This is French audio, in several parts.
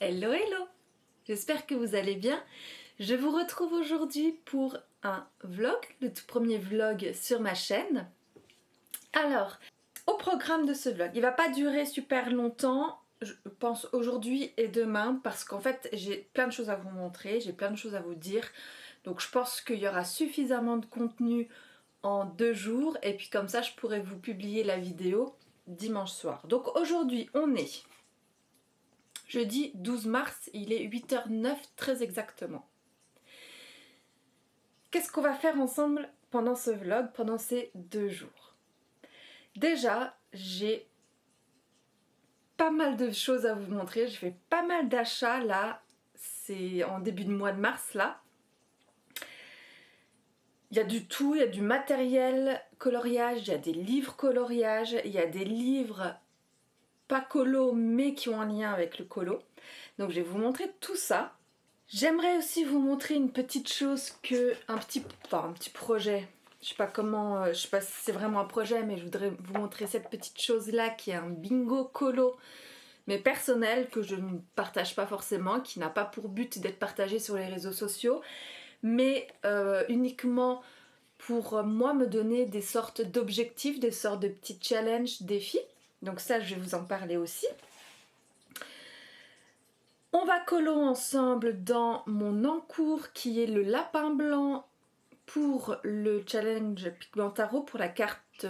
Hello hello, j'espère que vous allez bien. Je vous retrouve aujourd'hui pour un vlog, le tout premier vlog sur ma chaîne. Alors, au programme de ce vlog, il va pas durer super longtemps, je pense aujourd'hui et demain, parce qu'en fait j'ai plein de choses à vous montrer, j'ai plein de choses à vous dire. Donc je pense qu'il y aura suffisamment de contenu en 2 jours et puis comme ça je pourrai vous publier la vidéo dimanche soir. Donc aujourd'hui on est jeudi 12 mars, il est 8h09 très exactement. Qu'est-ce qu'on va faire ensemble pendant ce vlog, pendant ces 2 jours? Déjà, j'ai pas mal de choses à vous montrer, j'ai fait pas mal d'achats là, c'est en début de mois de mars là. Il y a du tout, il y a du matériel coloriage, il y a des livres coloriage, il y a des livres pas colo mais qui ont un lien avec le colo. Donc je vais vous montrer tout ça. J'aimerais aussi vous montrer une petite chose un petit projet. Je sais pas comment, je sais pas si c'est vraiment un projet, mais je voudrais vous montrer cette petite chose là qui est un bingo colo, mais personnel, que je ne partage pas forcément, qui n'a pas pour but d'être partagé sur les réseaux sociaux, mais uniquement pour moi me donner des sortes d'objectifs, des sortes de petits challenges, défis. Donc ça, je vais vous en parler aussi. On va colo ensemble dans mon encours qui est le lapin blanc pour le challenge Pigmentaro, pour la carte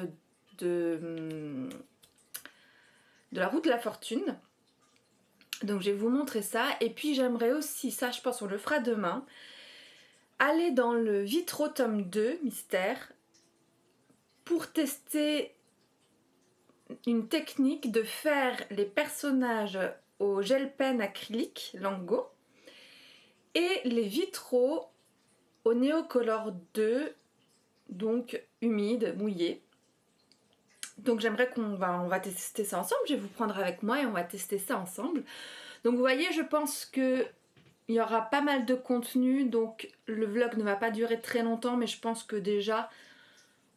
de la route de la fortune. Donc je vais vous montrer ça. Et puis j'aimerais aussi, ça je pense on le fera demain, aller dans le Vitro tome 2 mystère pour tester une technique de faire les personnages au gel pen acrylique Lango et les vitraux au Neocolor 2, donc humide, mouillé. Donc j'aimerais on va tester ça ensemble, je vais vous prendre avec moi et on va tester ça ensemble. Donc vous voyez, je pense que il y aura pas mal de contenu, donc le vlog ne va pas durer très longtemps, mais je pense que déjà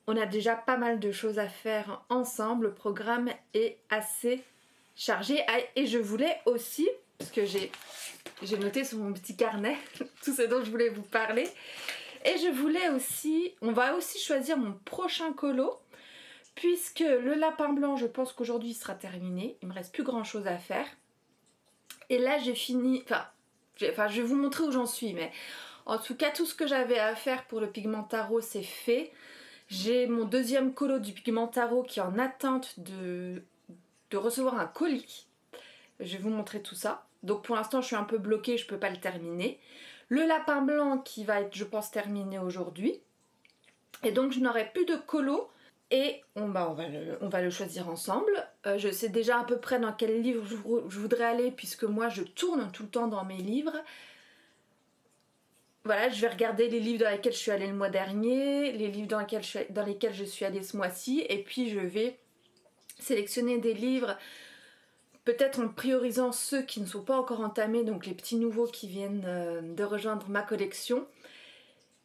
on a déjà pas mal de choses à faire ensemble. Le programme est assez chargé. Et je voulais aussi, parce que j'ai noté sur mon petit carnet tout ce dont je voulais vous parler, et je voulais aussi, on va aussi choisir mon prochain colo, puisque le lapin blanc, je pense qu'aujourd'hui il sera terminé, il me reste plus grand chose à faire. Et là j'ai fini, je vais vous montrer où j'en suis, mais en tout cas tout ce que j'avais à faire pour le Pigmentaro c'est fait. J'ai mon deuxième colo du Pigmentaro qui est en attente de recevoir un colis. Je vais vous montrer tout ça. Donc pour l'instant je suis un peu bloquée, je peux pas le terminer. Le lapin blanc qui va être je pense terminé aujourd'hui. Et donc je n'aurai plus de colo. Et on va le choisir ensemble. Je sais déjà à peu près dans quel livre je voudrais aller, puisque moi je tourne tout le temps dans mes livres. Voilà, je vais regarder les livres dans lesquels je suis allée le mois dernier, les livres dans lesquels je suis allée ce mois-ci, et puis je vais sélectionner des livres, peut-être en priorisant ceux qui ne sont pas encore entamés, donc les petits nouveaux qui viennent de rejoindre ma collection.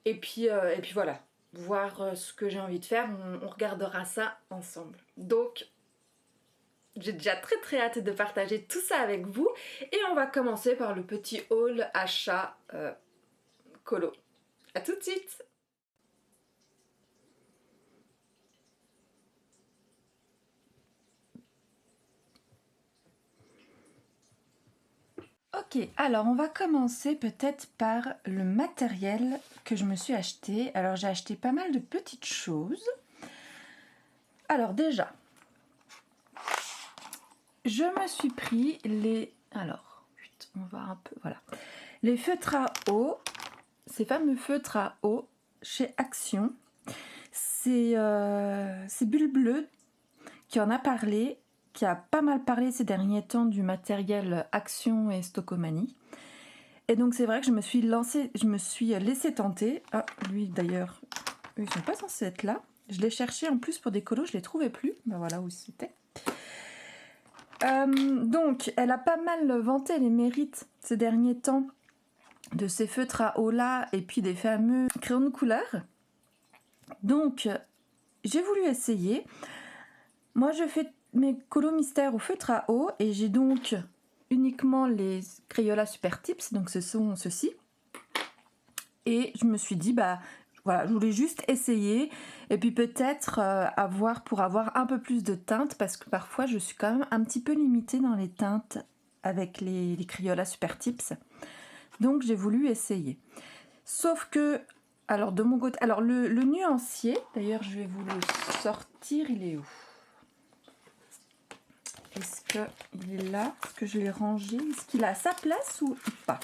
Et puis voilà, voir ce que j'ai envie de faire, on regardera ça ensemble. Donc j'ai déjà très hâte de partager tout ça avec vous, et on va commencer par le petit haul achat colo. A tout de suite. Ok, alors on va commencer peut-être par le matériel que je me suis acheté. Alors j'ai acheté pas mal de petites choses. Alors déjà, je me suis pris les... Alors, on va un peu... Voilà. Les feutres à eau, ces fameux feutres à eau chez Action. C'est Bulle Bleue qui en a parlé, qui a pas mal parlé ces derniers temps du matériel Action et Stocomanie. Et donc c'est vrai que je me suis laissée tenter. Ah, lui d'ailleurs, ils sont pas censés être là. Je l'ai cherché en plus pour des colos, je les trouvais plus. Ben voilà où c'était. Donc elle a pas mal vanté les mérites ces derniers temps de ces feutres à eau là et puis des fameux crayons de couleur. Donc j'ai voulu essayer. Moi je fais mes colos mystères au feutre à eau et j'ai donc uniquement les Crayola Super Tips, donc ce sont ceux-ci. Et je me suis dit, bah voilà, je voulais juste essayer et puis peut-être pour avoir un peu plus de teintes, parce que parfois je suis quand même un petit peu limitée dans les teintes avec les Crayola Super Tips. Donc j'ai voulu essayer. Sauf que, alors de mon côté, alors le nuancier, d'ailleurs je vais vous le sortir, il est où? Est-ce qu'il est là? Est-ce que je l'ai rangé? Est-ce qu'il a sa place ou pas?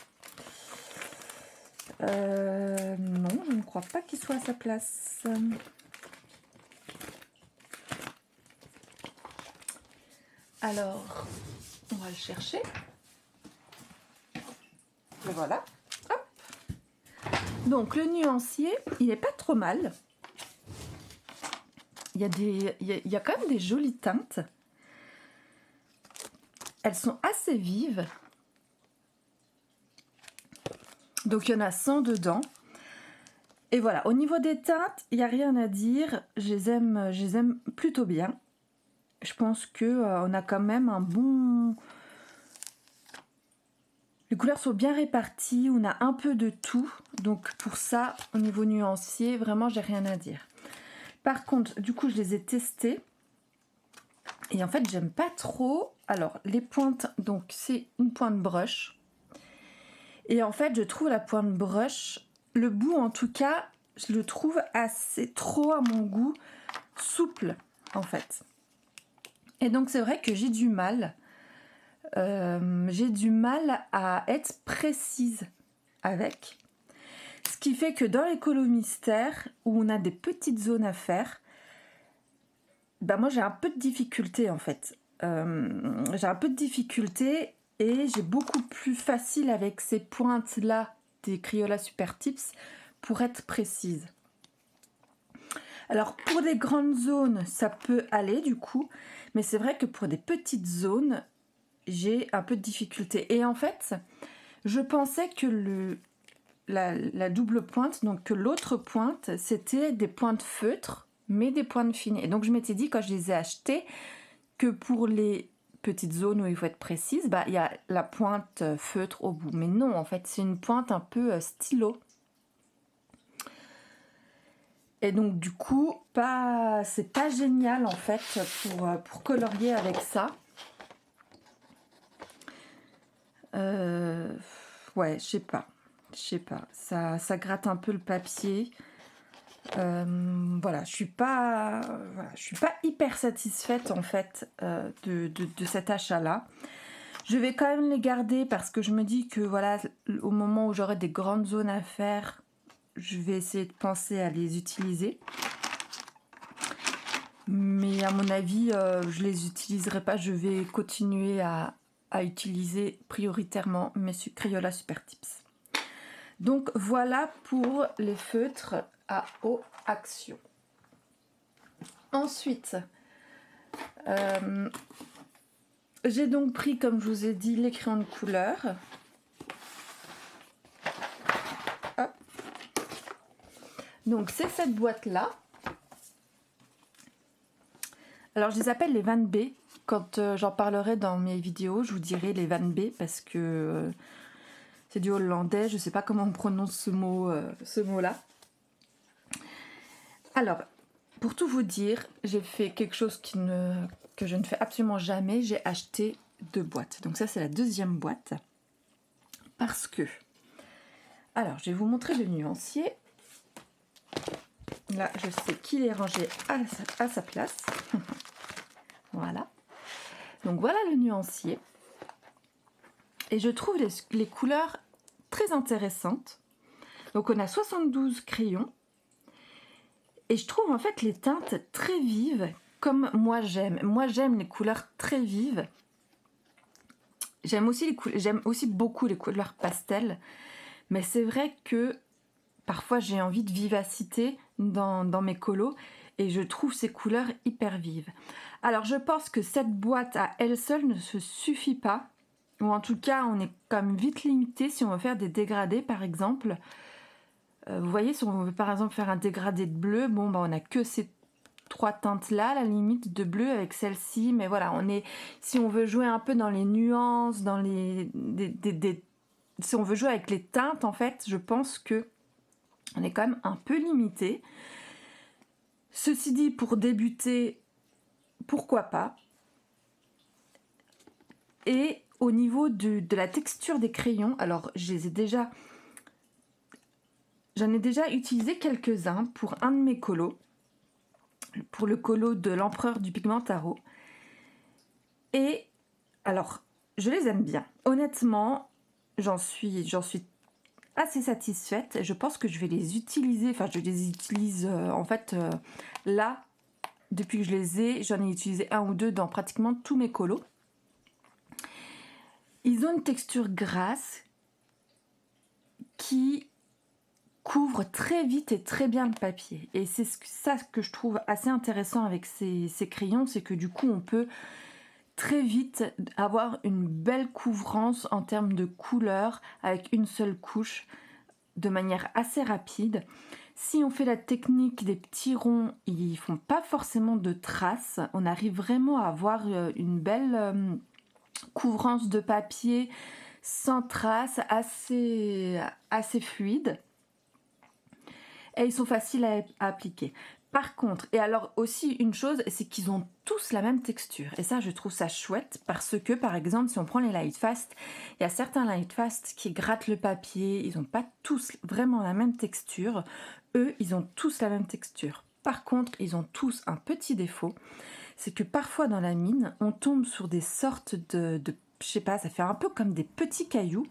Non, je ne crois pas qu'il soit à sa place. Alors, on va le chercher. Et voilà. Hop. Donc, le nuancier, il n'est pas trop mal. Il y a quand même des jolies teintes. Elles sont assez vives. Donc, il y en a 100 dedans. Et voilà, au niveau des teintes, il n'y a rien à dire. Je les aime plutôt bien. Je pense qu'on a quand même un bon... Les couleurs sont bien réparties, on a un peu de tout. Donc pour ça, au niveau nuancier, vraiment, j'ai rien à dire. Par contre, du coup, je les ai testés. Et en fait, j'aime pas trop. Alors, les pointes, donc c'est une pointe brush. Et en fait, je trouve la pointe brush, le bout en tout cas, je le trouve assez trop à mon goût, souple en fait. Et donc c'est vrai que j'ai du mal à être précise avec. Ce qui fait que dans les colos mystères, où on a des petites zones à faire, ben moi j'ai un peu de difficulté en fait. J'ai un peu de difficulté et j'ai beaucoup plus facile avec ces pointes-là des Crayola Super Tips pour être précise. Alors pour des grandes zones, ça peut aller du coup, mais c'est vrai que pour des petites zones, j'ai un peu de difficulté. Et en fait, je pensais que la double pointe, donc que l'autre pointe, c'était des pointes feutres, mais des pointes fines. Et donc je m'étais dit quand je les ai achetées, que pour les petites zones où il faut être précise, bah, il y a la pointe feutre au bout. Mais non, en fait, c'est une pointe un peu stylo. Et donc du coup, c'est pas génial en fait pour colorier avec ça. Ouais, je sais pas. Ça gratte un peu le papier. Voilà, je suis pas hyper satisfaite en fait de cet achat-là. Je vais quand même les garder parce que je me dis que voilà, au moment où j'aurai des grandes zones à faire, je vais essayer de penser à les utiliser. Mais à mon avis, je les utiliserai pas. Je vais continuer à utiliser prioritairement mes Crayola Super Tips. Donc voilà pour les feutres à eau action. Ensuite, j'ai donc pris, comme je vous ai dit, les crayons de couleur. Hop. Donc c'est cette boîte-là. Alors je les appelle les Van B. Quand j'en parlerai dans mes vidéos, je vous dirai les Van B parce que c'est du hollandais. Je ne sais pas comment on prononce ce mot-là. Alors, pour tout vous dire, j'ai fait quelque chose que je ne fais absolument jamais. J'ai acheté 2 boîtes. Donc ça, c'est la deuxième boîte. Parce que... Alors, je vais vous montrer le nuancier. Là, je sais qu'il est rangé à sa place. Voilà. Donc voilà le nuancier. Et je trouve les couleurs très intéressantes. Donc on a 72 crayons. Et je trouve en fait les teintes très vives, comme moi j'aime. Moi j'aime les couleurs très vives. J'aime aussi beaucoup les couleurs pastel. Mais c'est vrai que parfois j'ai envie de vivacité dans mes colos. Et je trouve ces couleurs hyper vives. Alors je pense que cette boîte à elle seule ne se suffit pas. Ou en tout cas on est comme vite limité si on veut faire des dégradés par exemple. Vous voyez, si on veut par exemple faire un dégradé de bleu, bon bah on n'a que ces trois teintes là, à la limite de bleu avec celle-ci, mais voilà, si on veut jouer un peu dans les nuances, dans si on veut jouer avec les teintes, en fait, je pense que on est quand même un peu limité. Ceci dit, pour débuter, pourquoi pas. Et au niveau de la texture des crayons, alors j'en ai déjà utilisé quelques-uns pour un de mes colos, pour le colo de l'Empereur du Pigmentaro. Et alors, je les aime bien. Honnêtement, j'en suis assez satisfaite. Je pense que je vais les utiliser, enfin je les utilise là, depuis que je les ai, j'en ai utilisé un ou deux dans pratiquement tous mes colos. Ils ont une texture grasse qui couvre très vite et très bien le papier. Et c'est ça que je trouve assez intéressant avec ces crayons, c'est que du coup on peut très vite avoir une belle couvrance en termes de couleur avec une seule couche de manière assez rapide. Si on fait la technique des petits ronds, ils font pas forcément de traces. On arrive vraiment à avoir une belle couvrance de papier sans traces, assez fluide. Et ils sont faciles à appliquer. Par contre, et alors aussi une chose, c'est qu'ils ont tous la même texture. Et ça, je trouve ça chouette parce que, par exemple, si on prend les Lightfast, il y a certains Lightfast qui grattent le papier. Ils n'ont pas tous vraiment la même texture. Eux, ils ont tous la même texture. Par contre, ils ont tous un petit défaut. C'est que parfois dans la mine, on tombe sur des sortes de je sais pas, ça fait un peu comme des petits cailloux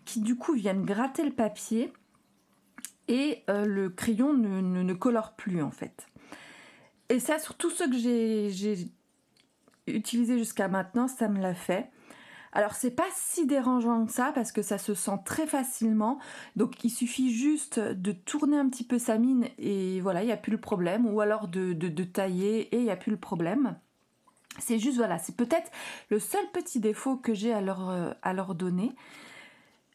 qui du coup viennent gratter le papier. Et le crayon ne colore plus en fait. Et ça, sur tous ceux que j'ai utilisés jusqu'à maintenant, ça me l'a fait. Alors c'est pas si dérangeant que ça parce que ça se sent très facilement. Donc il suffit juste de tourner un petit peu sa mine et voilà, il n'y a plus le problème. Ou alors de tailler et il n'y a plus le problème. C'est juste voilà, c'est peut-être le seul petit défaut que j'ai à leur donner.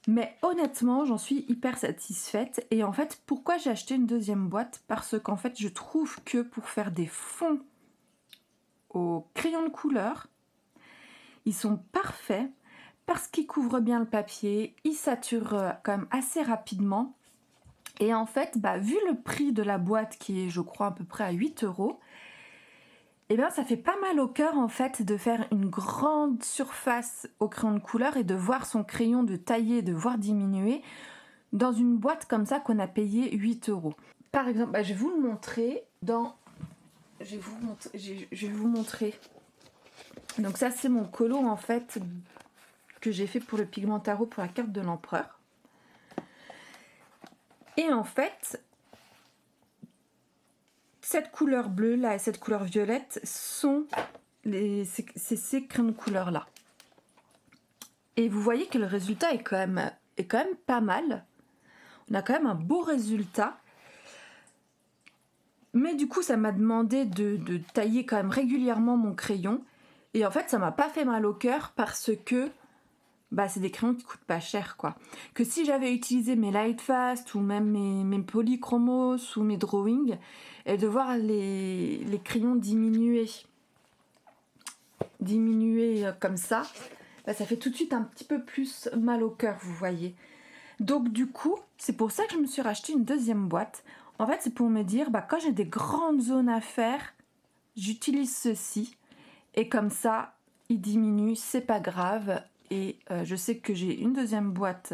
Mais honnêtement, j'en suis hyper satisfaite. Et en fait, pourquoi j'ai acheté une deuxième boîte? Parce qu'en fait, je trouve que pour faire des fonds au crayon de couleur, ils sont parfaits parce qu'ils couvrent bien le papier, ils saturent quand même assez rapidement. Et en fait, vu le prix de la boîte qui est, je crois, à peu près à 8 €, eh bien, ça fait pas mal au cœur en fait de faire une grande surface au crayon de couleur et de voir son crayon de tailler, de voir diminuer dans une boîte comme ça qu'on a payé 8 €. Par exemple, je vais vous le montrer je vais vous montrer. Donc ça c'est mon colo en fait que j'ai fait pour le Pigmentaro pour la carte de l'Empereur. Et en fait, cette couleur bleue là et cette couleur violette sont ces crayons de couleur là. Et vous voyez que le résultat est quand même pas mal. On a quand même un beau résultat. Mais du coup, ça m'a demandé de tailler quand même régulièrement mon crayon. Et en fait, ça m'a pas fait mal au cœur parce que c'est des crayons qui coûtent pas cher, quoi. Que si j'avais utilisé mes Lightfast ou même mes Polychromos ou mes Drawing, et de voir les crayons diminuer comme ça fait tout de suite un petit peu plus mal au cœur, vous voyez. Donc du coup, c'est pour ça que je me suis racheté une deuxième boîte. En fait, c'est pour me dire, quand j'ai des grandes zones à faire, j'utilise ceci. Et comme ça, il diminue, c'est pas grave. Et je sais que j'ai une deuxième boîte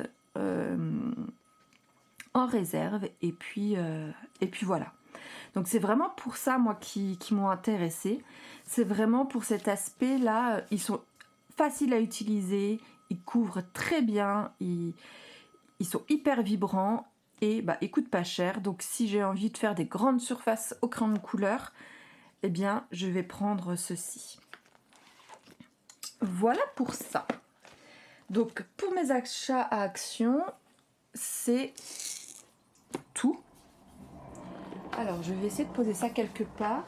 en réserve. Et puis voilà. Donc c'est vraiment pour ça, moi, qui m'ont intéressée. C'est vraiment pour cet aspect-là. Ils sont faciles à utiliser. Ils couvrent très bien. Ils sont hyper vibrants. Et ils coûtent pas cher. Donc si j'ai envie de faire des grandes surfaces au crayon de couleur, eh bien je vais prendre ceci. Voilà pour ça. Donc pour mes achats à Action, c'est tout. Alors je vais essayer de poser ça quelque part.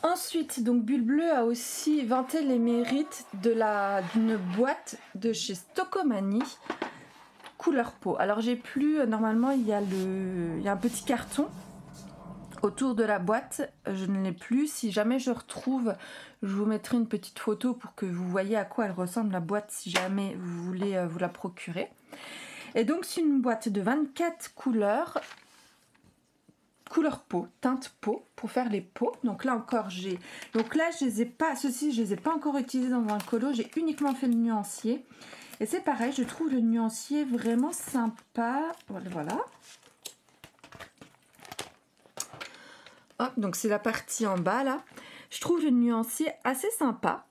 Ensuite, donc Bulle Bleue a aussi vanté les mérites d'une boîte de chez Stocomanie couleur peau. Alors j'ai plus, normalement il y a un petit carton autour de la boîte. Je ne l'ai plus. Si jamais je retrouve, je vous mettrai une petite photo pour que vous voyez à quoi elle ressemble la boîte si jamais vous voulez vous la procurer. Et donc c'est une boîte de 24 couleurs, couleur peau, teinte peau pour faire les peaux. Donc là encore je les ai pas, ceux-ci je les ai pas encore utilisés dans un colo, j'ai uniquement fait le nuancier. Et c'est pareil, je trouve le nuancier vraiment sympa. Voilà. Hop, donc c'est la partie en bas là. Je trouve le nuancier assez sympa.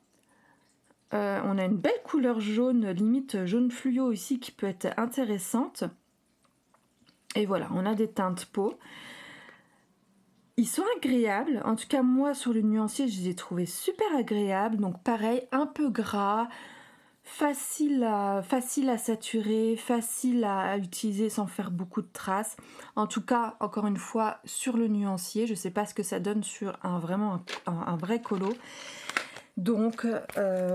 On a une belle couleur jaune, limite jaune fluo ici qui peut être intéressante. Et voilà, on a des teintes peau. Ils sont agréables. En tout cas, moi sur le nuancier, je les ai trouvés super agréables. Donc pareil, un peu gras, facile à saturer, facile à utiliser sans faire beaucoup de traces. En tout cas, encore une fois, sur le nuancier, je ne sais pas ce que ça donne sur un vrai colo. Donc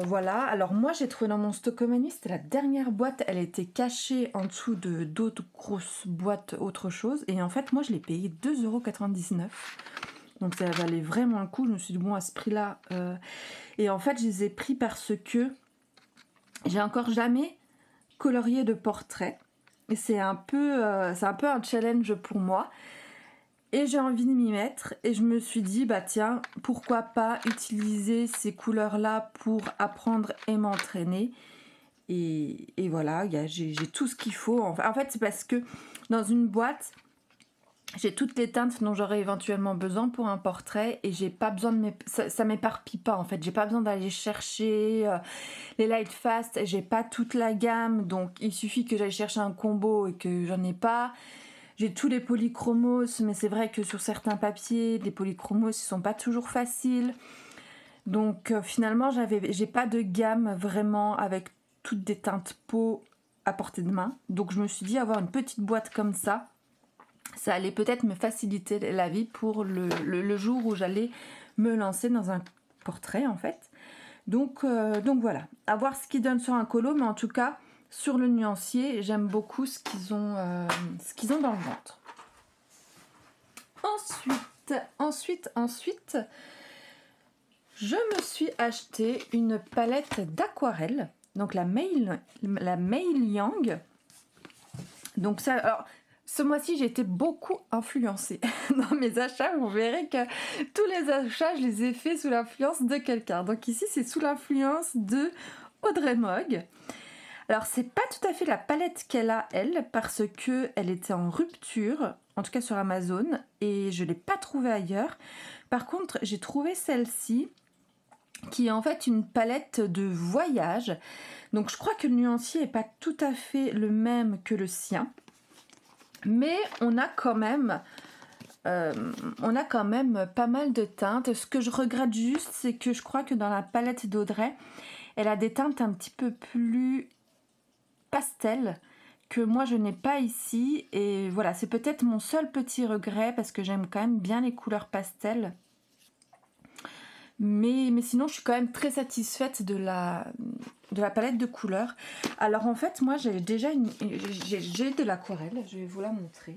voilà, alors moi j'ai trouvé dans mon Stockomanie, c'était la dernière boîte, elle était cachée en dessous de d'autres grosses boîtes autre chose, et en fait moi je l'ai payé 2,99 €, donc ça valait vraiment le coup. Je me suis dit bon, à ce prix là, et en fait je les ai pris parce que j'ai encore jamais colorié de portrait, et c'est un peu un challenge pour moi. Et j'ai envie de m'y mettre, et je me suis dit bah tiens, pourquoi pas utiliser ces couleurs là pour apprendre et m'entraîner. Et voilà, j'ai tout ce qu'il faut. En fait c'est parce que dans une boîte j'ai toutes les teintes dont j'aurais éventuellement besoin pour un portrait, et j'ai pas besoin de ça m'éparpille pas en fait. J'ai pas besoin d'aller chercher les light fast, j'ai pas toute la gamme, donc il suffit que j'aille chercher un combo et que j'en ai pas. J'ai tous les polychromos, mais c'est vrai que sur certains papiers, les polychromos, ils sont pas toujours faciles. Donc finalement, j'ai pas de gamme vraiment avec toutes des teintes peau à portée de main. Donc je me suis dit, avoir une petite boîte comme ça allait peut-être me faciliter la vie pour le jour où j'allais me lancer dans un portrait en fait. Donc voilà, à voir ce qu'ils donnent sur un colo, mais en tout cas, sur le nuancier, j'aime beaucoup ce qu'ils ont dans le ventre. Ensuite, je me suis acheté une palette d'aquarelle, donc la Mei Liang. Donc ça, alors, ce mois-ci, j'ai été beaucoup influencée dans mes achats. Vous verrez que tous les achats, je les ai faits sous l'influence de quelqu'un. Donc ici, c'est sous l'influence de Audrey Mogg. Alors c'est pas tout à fait la palette qu'elle a elle, parce que elle était en rupture, en tout cas sur Amazon, et je l'ai pas trouvée ailleurs. Par contre j'ai trouvé celle-ci qui est en fait une palette de voyage. Donc je crois que le nuancier est pas tout à fait le même que le sien, mais on a quand même pas mal de teintes. Ce que je regrette juste, c'est que je crois que dans la palette d'Audrey, elle a des teintes un petit peu plus pastel que moi je n'ai pas ici, et voilà, c'est peut-être mon seul petit regret parce que j'aime quand même bien les couleurs pastel, mais sinon je suis quand même très satisfaite de la palette de couleurs. Alors en fait moi j'ai déjà j'ai de l'aquarelle, je vais vous la montrer.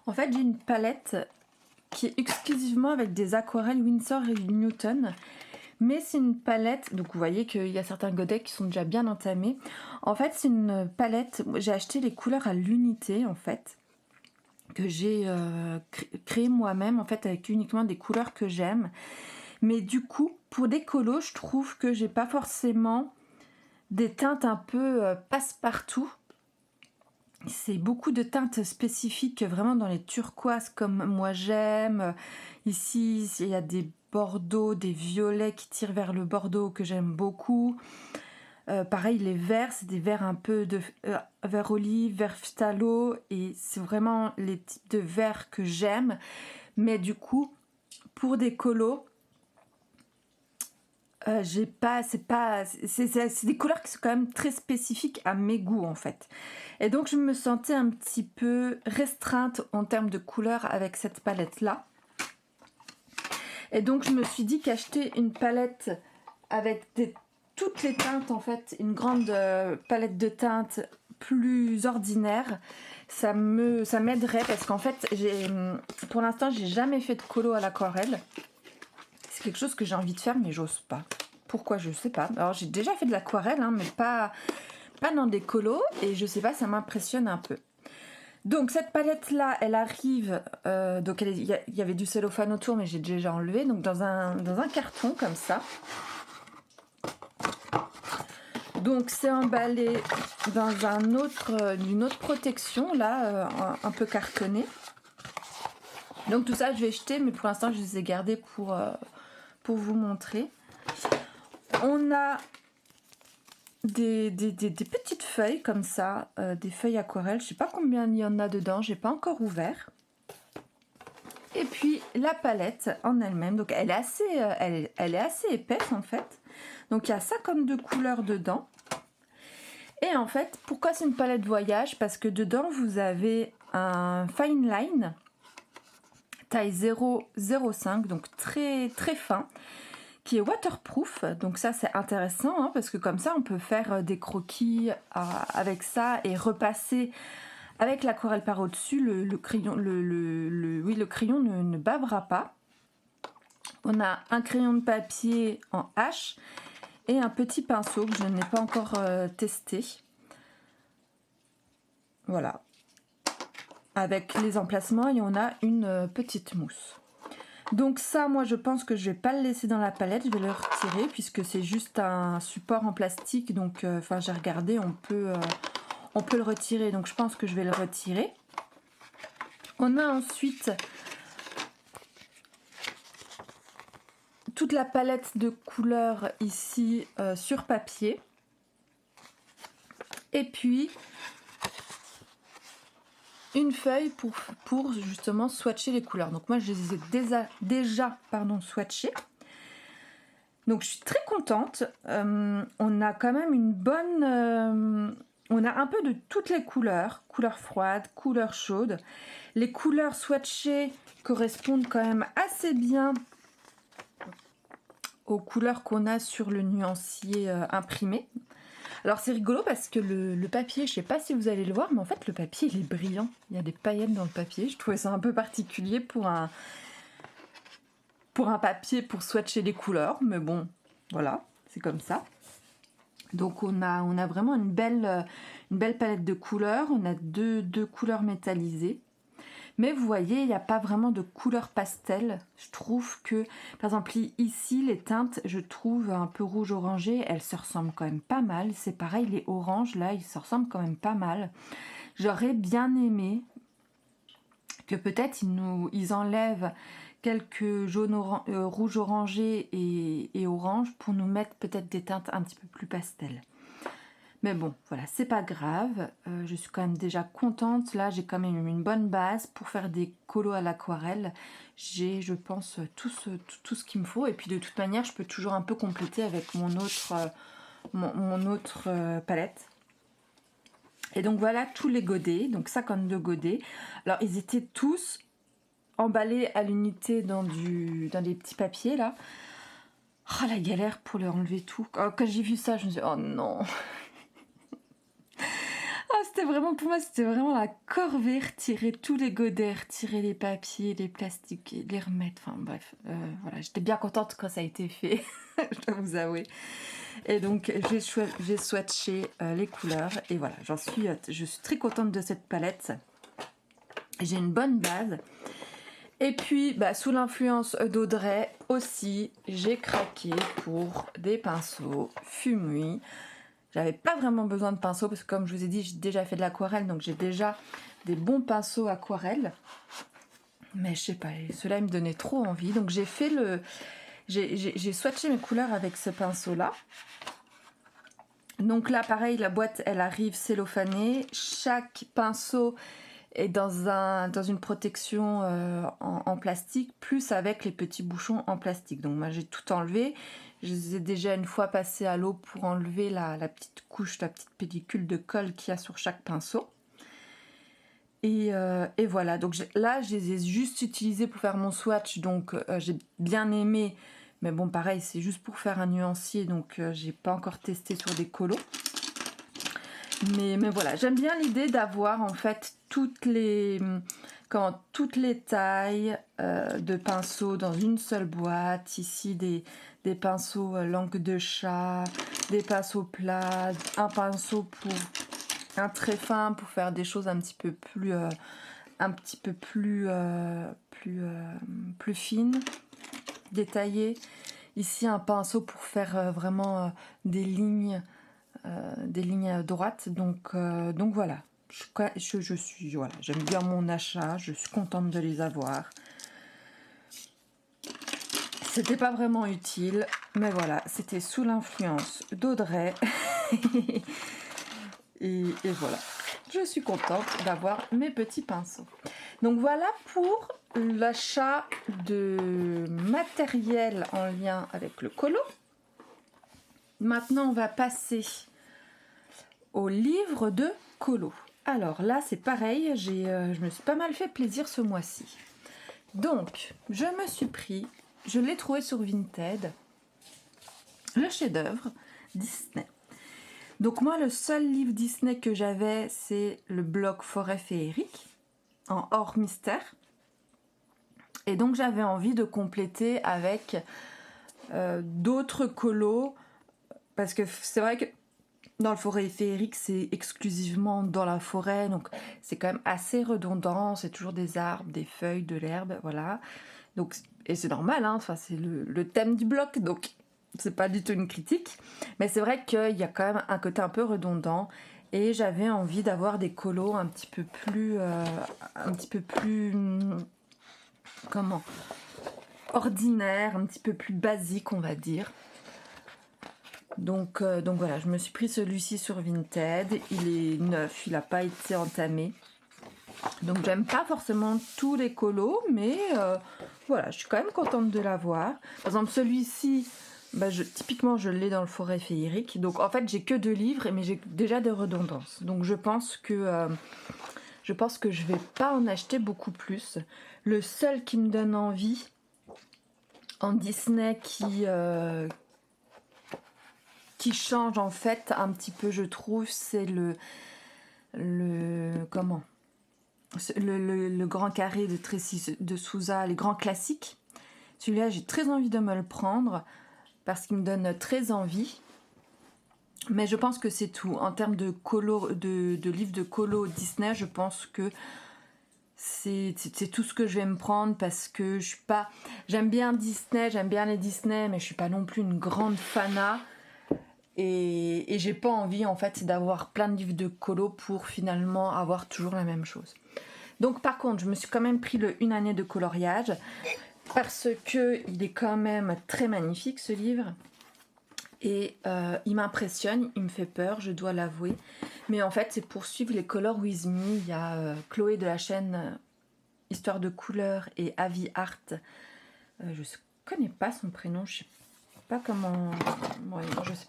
En fait j'ai une palette qui est exclusivement avec des aquarelles Winsor et Newton. Mais c'est une palette, donc vous voyez qu'il y a certains godets qui sont déjà bien entamés. En fait, c'est une palette, j'ai acheté les couleurs à l'unité, en fait, que j'ai créé moi-même, en fait, avec uniquement des couleurs que j'aime. Mais du coup, pour des colos, je trouve que j'ai pas forcément des teintes un peu passe-partout. C'est beaucoup de teintes spécifiques, vraiment dans les turquoises comme moi j'aime. Ici, il y a des bordeaux, des violets qui tirent vers le bordeaux que j'aime beaucoup. Pareil, les verts, c'est des verts un peu de vert olive, vert phthalo, et c'est vraiment les types de verts que j'aime. Mais du coup, pour des colos, c'est des couleurs qui sont quand même très spécifiques à mes goûts en fait. Et donc je me sentais un petit peu restreinte en termes de couleurs avec cette palette là. Et donc je me suis dit qu'acheter une palette avec des toutes les teintes en fait, une grande palette de teintes plus ordinaire, ça m'aiderait parce qu'en fait, pour l'instant, j'ai jamais fait de colo à l'aquarelle. C'est quelque chose que j'ai envie de faire, mais j'ose pas. Pourquoi, je sais pas. Alors j'ai déjà fait de l'aquarelle, hein, mais pas dans des colos, et je sais pas, ça m'impressionne un peu. Donc cette palette là, elle arrive, donc il y avait du cellophane autour, mais j'ai déjà enlevé, donc dans un carton comme ça. Donc c'est emballé dans une autre protection là, un peu cartonné. Donc tout ça je vais jeter, mais pour l'instant je les ai gardés pour vous montrer. On a des petites feuilles comme ça, des feuilles aquarelles. Je sais pas combien il y en a dedans, j'ai pas encore ouvert. Et puis la palette en elle-même, donc elle est assez épaisse en fait. Donc il y a 52 couleurs dedans. Et en fait, pourquoi c'est une palette voyage? Parce que dedans vous avez un fine line taille 0,05, donc très très fin, qui est waterproof. Donc ça c'est intéressant, hein, parce que comme ça on peut faire des croquis avec ça et repasser avec l'aquarelle par au-dessus. Le crayon, le crayon ne bavera pas. On a un crayon de papier en H et un petit pinceau que je n'ai pas encore testé. Voilà. Avec les emplacements, et on a une petite mousse. Donc ça, moi je pense que je vais pas le laisser dans la palette, je vais le retirer puisque c'est juste un support en plastique. Donc enfin j'ai regardé, on peut le retirer, donc je pense que je vais le retirer. On a ensuite toute la palette de couleurs ici sur papier. Et puis une feuille pour justement swatcher les couleurs. Donc moi je les ai déjà swatchées. Donc je suis très contente. On a quand même une bonne... on a un peu de toutes les couleurs. Couleurs froides, couleurs chaudes. Les couleurs swatchées correspondent quand même assez bien aux couleurs qu'on a sur le nuancier imprimé. Alors c'est rigolo parce que le papier, je sais pas si vous allez le voir, mais en fait le papier il est brillant. Il y a des paillettes dans le papier. Je trouvais ça un peu particulier pour un papier pour swatcher les couleurs, mais bon, voilà, c'est comme ça. Donc on a vraiment une belle palette de couleurs. On a deux couleurs métallisées. Mais vous voyez, il n'y a pas vraiment de couleur pastel. Je trouve que, par exemple, ici, les teintes, je trouve un peu rouge orangé, elles se ressemblent quand même pas mal. C'est pareil, les oranges, là, ils se ressemblent quand même pas mal. J'aurais bien aimé que peut-être ils enlèvent quelques jaunes, rouge orangé et orange pour nous mettre peut-être des teintes un petit peu plus pastel. Mais bon, voilà, c'est pas grave. Je suis quand même déjà contente. Là, j'ai quand même une bonne base pour faire des colos à l'aquarelle. J'ai, je pense, tout ce qu'il me faut. Et puis, de toute manière, je peux toujours un peu compléter avec mon autre palette. Et donc, voilà tous les godets. Donc, 52 godets. Alors, ils étaient tous emballés à l'unité dans des petits papiers, là. Oh, la galère pour leur enlever tout. Quand j'ai vu ça, je me suis dit, oh non. C'était vraiment, pour moi, c'était vraiment la corvée, retirer tous les godets, retirer les papiers, les plastiques, les remettre, enfin bref, voilà, j'étais bien contente quand ça a été fait, je dois vous avouer. Et donc, j'ai swatché les couleurs, et voilà, je suis très contente de cette palette. J'ai une bonne base. Et puis, sous l'influence d'Audrey aussi, j'ai craqué pour des pinceaux Fumui. J'avais pas vraiment besoin de pinceaux parce que comme je vous ai dit, j'ai déjà fait de l'aquarelle, donc j'ai déjà des bons pinceaux aquarelle. Mais je sais pas, ceux-là ils me donnaient trop envie. Donc j'ai fait j'ai swatché mes couleurs avec ce pinceau-là. Donc là, pareil, la boîte, elle arrive cellophanée. Chaque pinceau est dans une protection en plastique, plus avec les petits bouchons en plastique. Donc moi, j'ai tout enlevé. Je les ai déjà une fois passés à l'eau pour enlever la petite couche, la petite pellicule de colle qu'il y a sur chaque pinceau. Et voilà, donc là, je les ai juste utilisés pour faire mon swatch. Donc j'ai bien aimé, Mais bon, pareil, c'est juste pour faire un nuancier, donc j'ai pas encore testé sur des colos. Mais voilà, j'aime bien l'idée d'avoir en fait toutes les tailles de pinceaux dans une seule boîte. Ici, des pinceaux langue de chat, des pinceaux plats, un pinceau pour un très fin pour faire des choses un petit peu plus fines, détaillées. Ici, un pinceau pour faire vraiment des lignes droites. Donc voilà. Voilà, j'aime bien mon achat, je suis contente de les avoir. C'était pas vraiment utile, mais voilà, c'était sous l'influence d'Audrey. et voilà, je suis contente d'avoir mes petits pinceaux. Donc voilà pour l'achat de matériel en lien avec le colo. Maintenant, on va passer au livre de colo. Alors là, c'est pareil, je me suis pas mal fait plaisir ce mois-ci. Donc, je l'ai trouvé sur Vinted, le chef-d'œuvre Disney. Donc moi, le seul livre Disney que j'avais, c'est le bloc Forêt féerique, en hors mystère. Et donc j'avais envie de compléter avec d'autres colos, parce que c'est vrai que dans le Forêt féerique, c'est exclusivement dans la forêt, donc c'est quand même assez redondant, c'est toujours des arbres, des feuilles, de l'herbe, voilà. Donc, et c'est normal, hein, enfin, c'est le thème du bloc, donc c'est pas du tout une critique. Mais c'est vrai qu'il y a quand même un côté un peu redondant, et j'avais envie d'avoir des colos un petit peu plus ordinaires, un petit peu plus basiques, on va dire. Donc voilà, je me suis pris celui-ci sur Vinted. Il est neuf, il n'a pas été entamé. Donc j'aime pas forcément tous les colos, mais voilà, je suis quand même contente de l'avoir. Par exemple, celui-ci, typiquement je l'ai dans le Forêt féerique. Donc en fait, j'ai que 2 livres, mais j'ai déjà des redondances. Donc je pense que je vais pas en acheter beaucoup plus. Le seul qui me donne envie en Disney qui change en fait un petit peu, je trouve, c'est le grand carré de Tracy de Souza, les grands classiques. Celui-là, j'ai très envie de me le prendre parce qu'il me donne très envie. Mais je pense que c'est tout. En termes de livres de colo Disney, je pense que c'est tout ce que je vais me prendre parce que je suis pas... J'aime bien Disney, j'aime bien les Disney, mais je suis pas non plus une grande fanat. Et j'ai pas envie en fait d'avoir plein de livres de colo pour finalement avoir toujours la même chose. Donc par contre, je me suis quand même pris une année de coloriage parce que il est quand même très magnifique ce livre. Et il m'impressionne, il me fait peur, je dois l'avouer. Mais en fait, c'est pour suivre les Color With Me. Il y a Chloé de la chaîne Histoire de couleurs et Avi Art. Je ne connais pas son prénom, je sais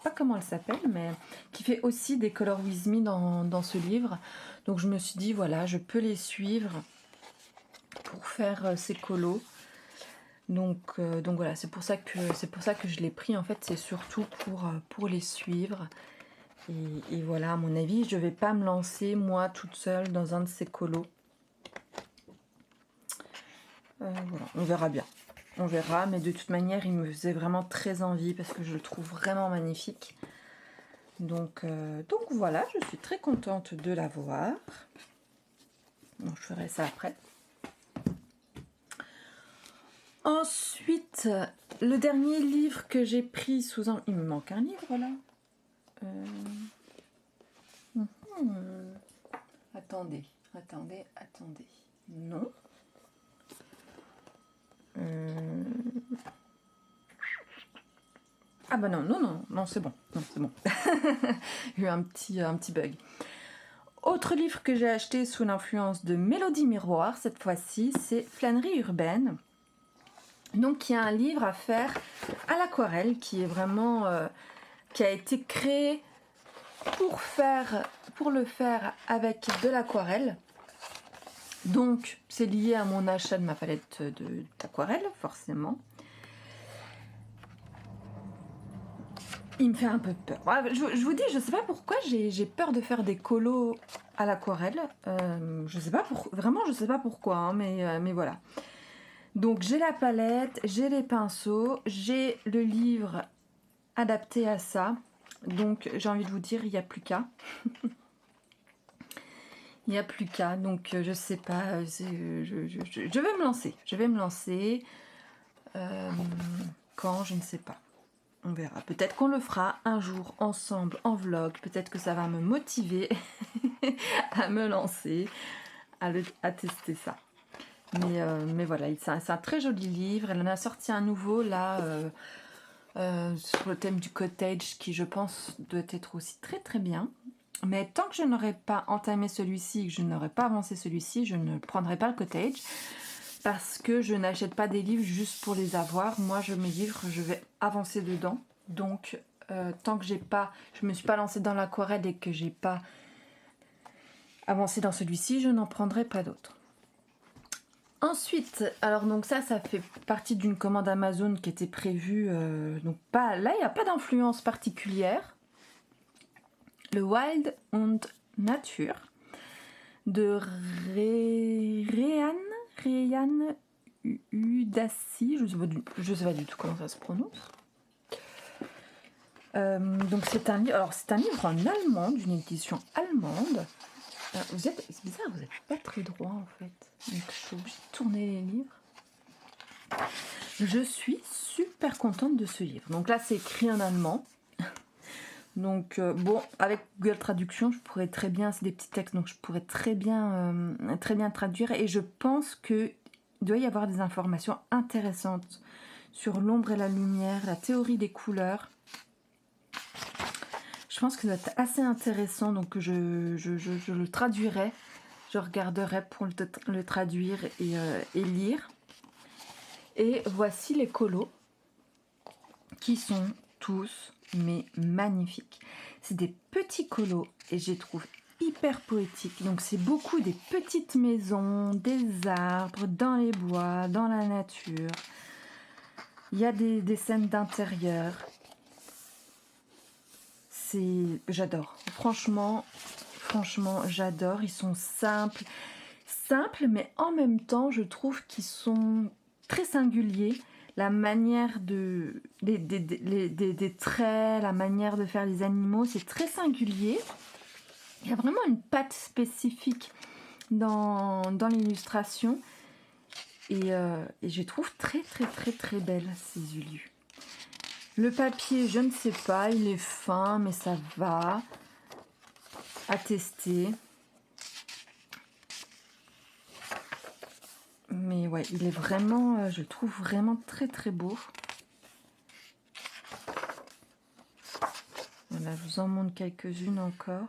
pas comment elle s'appelle, mais qui fait aussi des Color With Me dans ce livre. Donc je me suis dit, voilà, je peux les suivre pour faire ces colos. Donc voilà, c'est pour ça que je l'ai pris. En fait, c'est surtout pour les suivre. Et voilà, à mon avis, je vais pas me lancer moi toute seule dans un de ces colos. Voilà, on verra bien. On verra, mais de toute manière, il me faisait vraiment très envie parce que je le trouve vraiment magnifique. Donc voilà, je suis très contente de l'avoir. Donc je ferai ça après. Ensuite, le dernier livre que j'ai pris sous un... Il me manque un livre là. Attendez. Non. Ah bah non, c'est bon. Il y a eu un petit bug. Autre livre que j'ai acheté sous l'influence de Mélodie Miroir, cette fois-ci, c'est Flânerie urbaine. Donc il y a un livre à faire à l'aquarelle qui est vraiment qui a été créé pour le faire avec de l'aquarelle. Donc c'est lié à mon achat de ma palette d'aquarelle forcément. Il me fait un peu peur. Je vous dis, je sais pas pourquoi j'ai peur de faire des colos à l'aquarelle. Je sais pas vraiment, je sais pas pourquoi, hein, mais voilà. Donc j'ai la palette, j'ai les pinceaux, j'ai le livre adapté à ça. Donc j'ai envie de vous dire, il n'y a plus qu'à. Il n'y a plus qu'à. Donc je sais pas, je vais me lancer. Je vais me lancer. Quand, je ne sais pas. On verra. Peut-être qu'on le fera un jour ensemble en vlog. Peut-être que ça va me motiver à me lancer, à tester ça. Mais voilà, c'est un très joli livre. Elle en a sorti un nouveau là sur le thème du cottage qui, je pense, doit être aussi très très bien. Mais tant que je n'aurai pas entamé celui-ci, que je n'aurai pas avancé celui-ci, je ne prendrai pas le cottage. Parce que je n'achète pas des livres juste pour les avoir. Moi, mes livres, je vais avancer dedans. Donc, tant que je me suis pas lancée dans l'aquarelle et que j'ai pas avancé dans celui-ci, je n'en prendrai pas d'autres. Ensuite, alors donc ça fait partie d'une commande Amazon qui était prévue. Donc pas là, il n'y a pas d'influence particulière. Le Wild und Nature de Réanne Udassi, je sais pas du tout comment ça se prononce. Donc c'est un livre en allemand, d'une édition allemande. C'est bizarre, vous n'êtes pas très droit en fait. Donc je suis obligée de tourner les livres. Je suis super contente de ce livre. Donc là c'est écrit en allemand. Donc bon, avec Google Traduction, je pourrais très bien, c'est des petits textes, donc je pourrais très bien traduire. Et je pense que il doit y avoir des informations intéressantes sur l'ombre et la lumière, la théorie des couleurs. Je pense que ça va être assez intéressant, donc je le traduirai. Je regarderai pour le traduire et lire. Et voici les colos qui sont tous mais magnifiques. C'est des petits colos et je les trouve hyper poétiques. Donc c'est beaucoup des petites maisons, des arbres, dans les bois, dans la nature. Il y a des scènes d'intérieur. J'adore. Franchement, j'adore. Ils sont simples, mais en même temps, je trouve qu'ils sont très singuliers. La manière des traits, la manière de faire les animaux, c'est très singulier. Il y a vraiment une patte spécifique dans l'illustration. Et je trouve très, très, très, très belle ces ulus. Le papier, je ne sais pas, il est fin, mais ça va. À tester. Mais ouais, il est vraiment, je le trouve vraiment très très beau. Voilà, je vous en montre quelques-unes encore.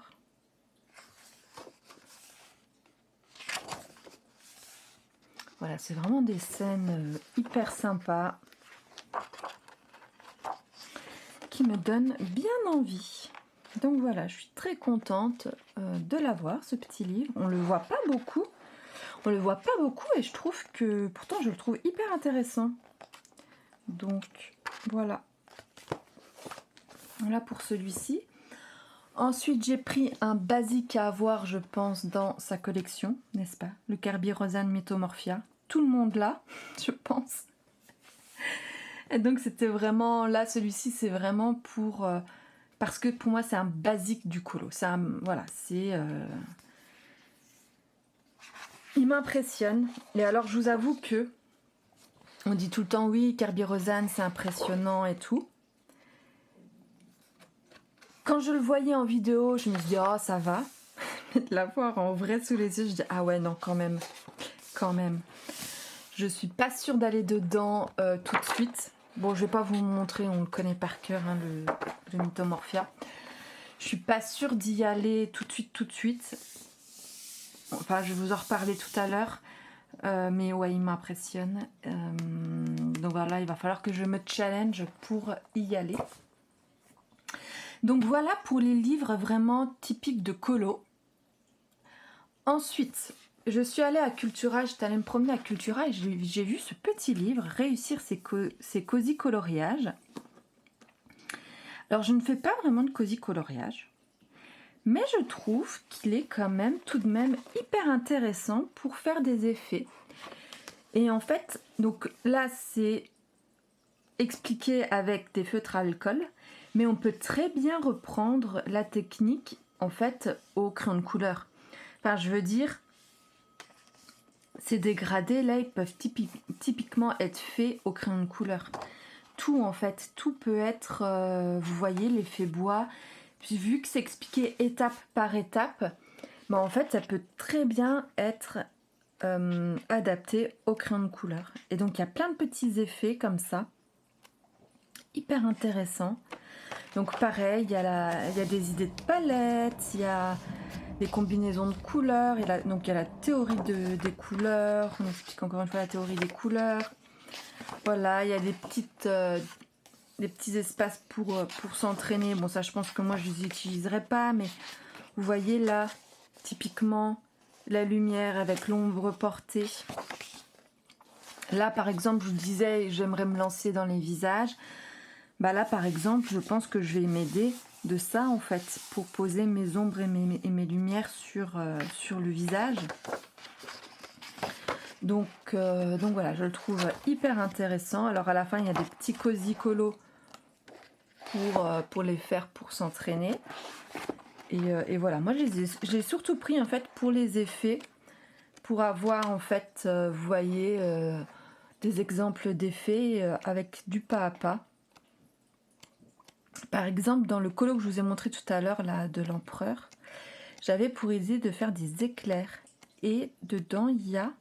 Voilà, c'est vraiment des scènes hyper sympas qui me donnent bien envie. Donc voilà, je suis très contente de l'avoir, ce petit livre. On le voit pas beaucoup. Et je trouve que, pourtant je le trouve hyper intéressant. Donc voilà. Voilà pour celui-ci. Ensuite j'ai pris un basique à avoir, je pense, dans sa collection, n'est-ce pas? Le Carbirosane Metamorphia. Tout le monde l'a, je pense. Et donc c'était vraiment, là celui-ci c'est vraiment pour... parce que pour moi c'est un basique du colo. Voilà, c'est... Il m'impressionne. Et alors je vous avoue que on dit tout le temps oui, Carbirosane c'est impressionnant et tout. Quand je le voyais en vidéo, je me suis dit oh ça va. Mais de la voir en vrai sous les yeux, je dis ah ouais non quand même. Je suis pas sûre d'aller dedans tout de suite. Bon, je vais pas vous montrer, on le connaît par cœur, hein, le Metamorphia. Je suis pas sûre d'y aller tout de suite. Enfin, je vais vous en reparler tout à l'heure. Mais ouais, il m'impressionne. Donc voilà, il va falloir que je me challenge pour y aller. Donc voilà pour les livres vraiment typiques de colo. Ensuite, je suis allée à Cultura, j'étais allée me promener à Cultura et j'ai vu ce petit livre, Réussir ses cosy coloriages. Alors je ne fais pas vraiment de cosy coloriage, mais je trouve qu'il est quand même tout de même hyper intéressant pour faire des effets. Et en fait, donc là c'est expliqué avec des feutres à alcool, mais on peut très bien reprendre la technique en fait au crayon de couleur. Enfin je veux dire, ces dégradés là ils peuvent typiquement être faits au crayon de couleur. Tout en fait, tout peut être, vous voyez l'effet bois, puis vu que c'est expliqué étape par étape, bah en fait ça peut très bien être adapté au crayon de couleur. Et donc il y a plein de petits effets comme ça, hyper intéressants. Donc pareil, il y a des idées de palettes, il y a des combinaisons de couleurs, donc il y a la théorie des couleurs, on explique encore une fois la théorie des couleurs. Voilà, il y a des petits espaces pour s'entraîner. Bon ça je pense que moi je les utiliserai pas, mais vous voyez là, typiquement la lumière avec l'ombre portée. Là par exemple je vous disais j'aimerais me lancer dans les visages. Bah là par exemple je pense que je vais m'aider de ça en fait pour poser mes ombres et mes lumières sur le visage. Donc voilà, je le trouve hyper intéressant. Alors à la fin il y a des petits cosy colos pour les faire pour s'entraîner. Et voilà, moi je l'ai surtout pris en fait pour les effets, pour avoir en fait, vous voyez, des exemples d'effets avec du pas à pas. Par exemple, dans le colo que je vous ai montré tout à l'heure, là, de l'empereur, j'avais pour idée de faire des éclairs. Et dedans, il y a,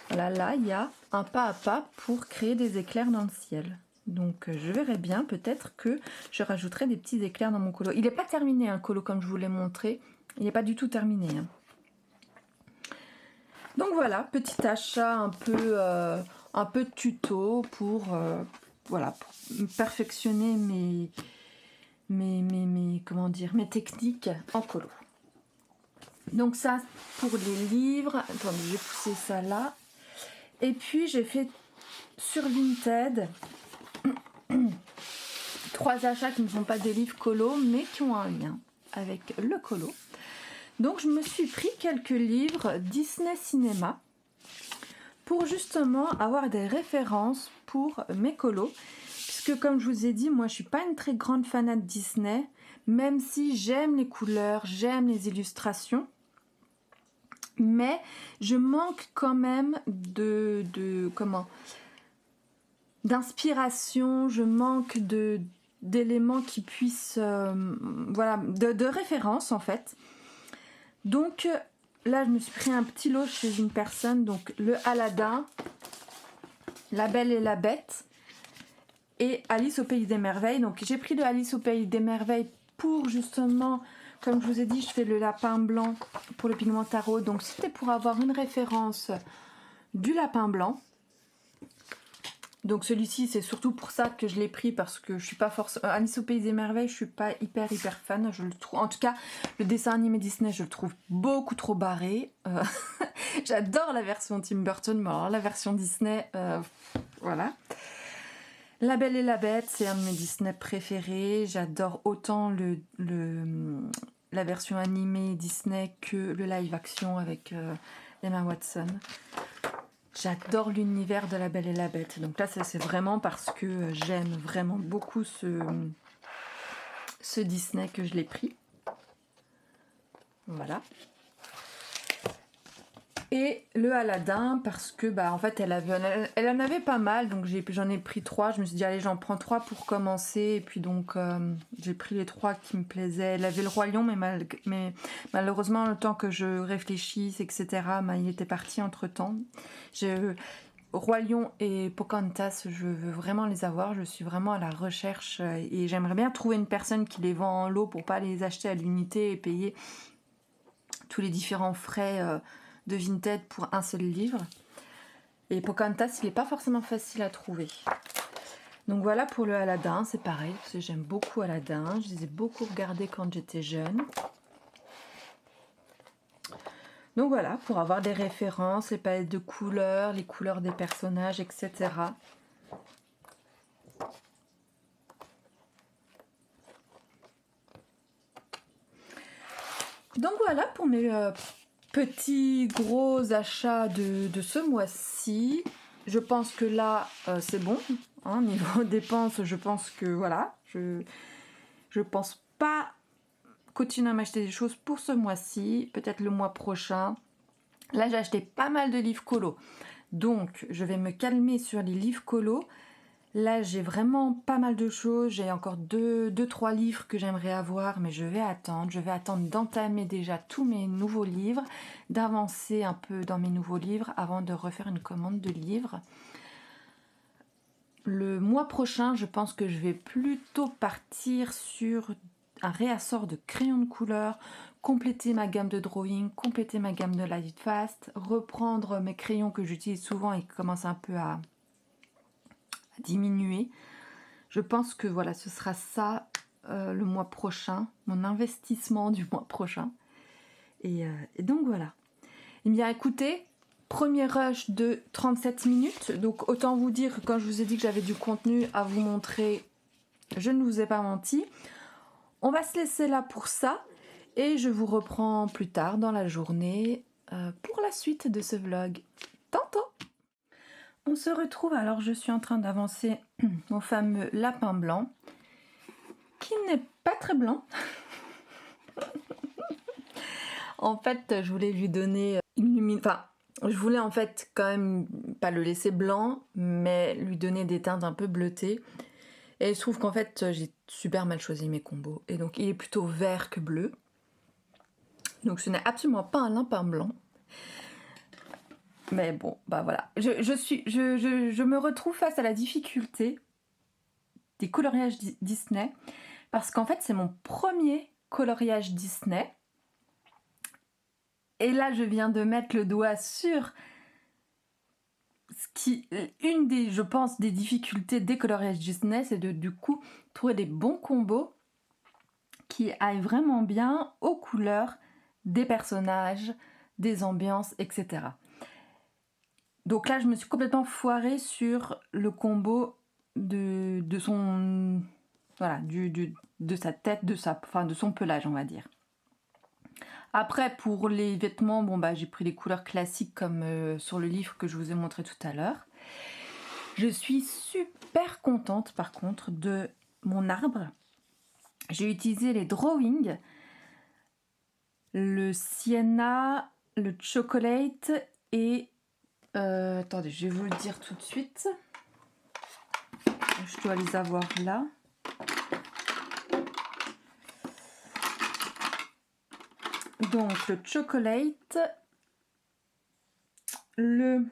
voilà, là, il y a un pas à pas pour créer des éclairs dans le ciel. Donc, je verrai bien, peut-être que je rajouterai des petits éclairs dans mon colo. Il n'est pas terminé, un colo, comme je vous l'ai montré. Il n'est pas du tout terminé. Hein. Donc voilà, petit achat un peu tuto pour... voilà, pour perfectionner mes techniques en colo. Donc ça pour les livres. Attendez, je vais pousser ça là. Et puis j'ai fait sur Vinted 3 achats qui ne sont pas des livres colo, mais qui ont un lien avec le colo. Donc je me suis pris quelques livres Disney Cinéma pour justement avoir des références pour mes colos. Puisque comme je vous ai dit, moi je suis pas une très grande fanat de Disney, même si j'aime les couleurs, j'aime les illustrations, mais je manque quand même d'inspiration, je manque d'éléments qui puissent, voilà, de références en fait. Donc là je me suis pris un petit lot chez une personne, donc le Aladdin, La Belle et la Bête, et Alice au Pays des Merveilles. Donc j'ai pris le Alice au Pays des Merveilles pour justement, comme je vous ai dit, je fais le lapin blanc pour le Pigmentaro. Donc c'était pour avoir une référence du lapin blanc. Donc celui-ci c'est surtout pour ça que je l'ai pris, parce que je suis pas forcément... Alice au Pays des Merveilles, je suis pas hyper fan. Je le trouve, en tout cas le dessin animé Disney, je le trouve beaucoup trop barré. J'adore la version Tim Burton, mais alors la version Disney, voilà. La Belle et la Bête, c'est un de mes Disney préférés. J'adore autant la version animée Disney que le live action avec Emma Watson. J'adore l'univers de La Belle et la Bête. Donc là, ça, c'est vraiment parce que j'aime vraiment beaucoup ce Disney que je l'ai pris. Voilà. Et le Aladdin parce que en fait elle en avait pas mal, donc j'en ai pris 3. Je me suis dit allez, j'en prends 3 pour commencer, et puis donc j'ai pris les 3 qui me plaisaient. Elle avait le Roi Lion, mais malheureusement le temps que je réfléchisse etc, il était parti entre temps. Roi Lion et Pocahontas, je veux vraiment les avoir, je suis vraiment à la recherche, et j'aimerais bien trouver une personne qui les vend en lot pour pas les acheter à l'unité et payer tous les différents frais de Vinted pour un seul livre. Et Pocahontas, il n'est pas forcément facile à trouver. Donc voilà pour le Aladdin, c'est pareil, parce que j'aime beaucoup Aladdin. Je les ai beaucoup regardés quand j'étais jeune. Donc voilà, pour avoir des références, les palettes de couleurs, les couleurs des personnages, etc. Donc voilà pour mes petits gros achats de ce mois-ci. Je pense que là c'est bon, hein, niveau dépenses, je pense que voilà, je pense pas continuer à m'acheter des choses pour ce mois-ci, peut-être le mois prochain. Là j'ai acheté pas mal de livres colo, donc je vais me calmer sur les livres colo. Là j'ai vraiment pas mal de choses, j'ai encore 2-3 livres que j'aimerais avoir, mais je vais attendre d'entamer déjà tous mes nouveaux livres, d'avancer un peu dans mes nouveaux livres avant de refaire une commande de livres. Le mois prochain, je pense que je vais plutôt partir sur un réassort de crayons de couleur, compléter ma gamme de drawing, compléter ma gamme de light fast, reprendre mes crayons que j'utilise souvent et qui commencent un peu à diminuer. Je pense que voilà, ce sera ça le mois prochain, mon investissement du mois prochain. Et donc voilà. Eh bien écoutez, premier rush de 37 minutes. Donc autant vous dire que quand je vous ai dit que j'avais du contenu à vous montrer, je ne vous ai pas menti. On va se laisser là pour ça. Et je vous reprends plus tard dans la journée pour la suite de ce vlog. Tantôt! On se retrouve, alors je suis en train d'avancer mon fameux lapin blanc, qui n'est pas très blanc. En fait, je voulais lui donner une luminosité, enfin, je voulais en fait quand même pas le laisser blanc, mais lui donner des teintes un peu bleutées. Et je trouve qu'en fait, j'ai super mal choisi mes combos. Et donc, il est plutôt vert que bleu. Donc, ce n'est absolument pas un lapin blanc. Mais bon, bah voilà. Je me retrouve face à la difficulté des coloriages Disney. Parce qu'en fait, c'est mon premier coloriage Disney. Et là, je viens de mettre le doigt sur ce qui, une des, je pense, des difficultés des coloriages Disney, c'est de du coup trouver des bons combos qui aillent vraiment bien aux couleurs des personnages, des ambiances, etc. Donc là, je me suis complètement foirée sur le combo de son, voilà, de sa tête, de son pelage, on va dire. Après, pour les vêtements, bon bah j'ai pris les couleurs classiques comme sur le livre que je vous ai montré tout à l'heure. Je suis super contente par contre de mon arbre. J'ai utilisé les drawings, le sienna, le chocolate et... attendez, je vais vous le dire tout de suite. Je dois les avoir là. Donc le chocolate, le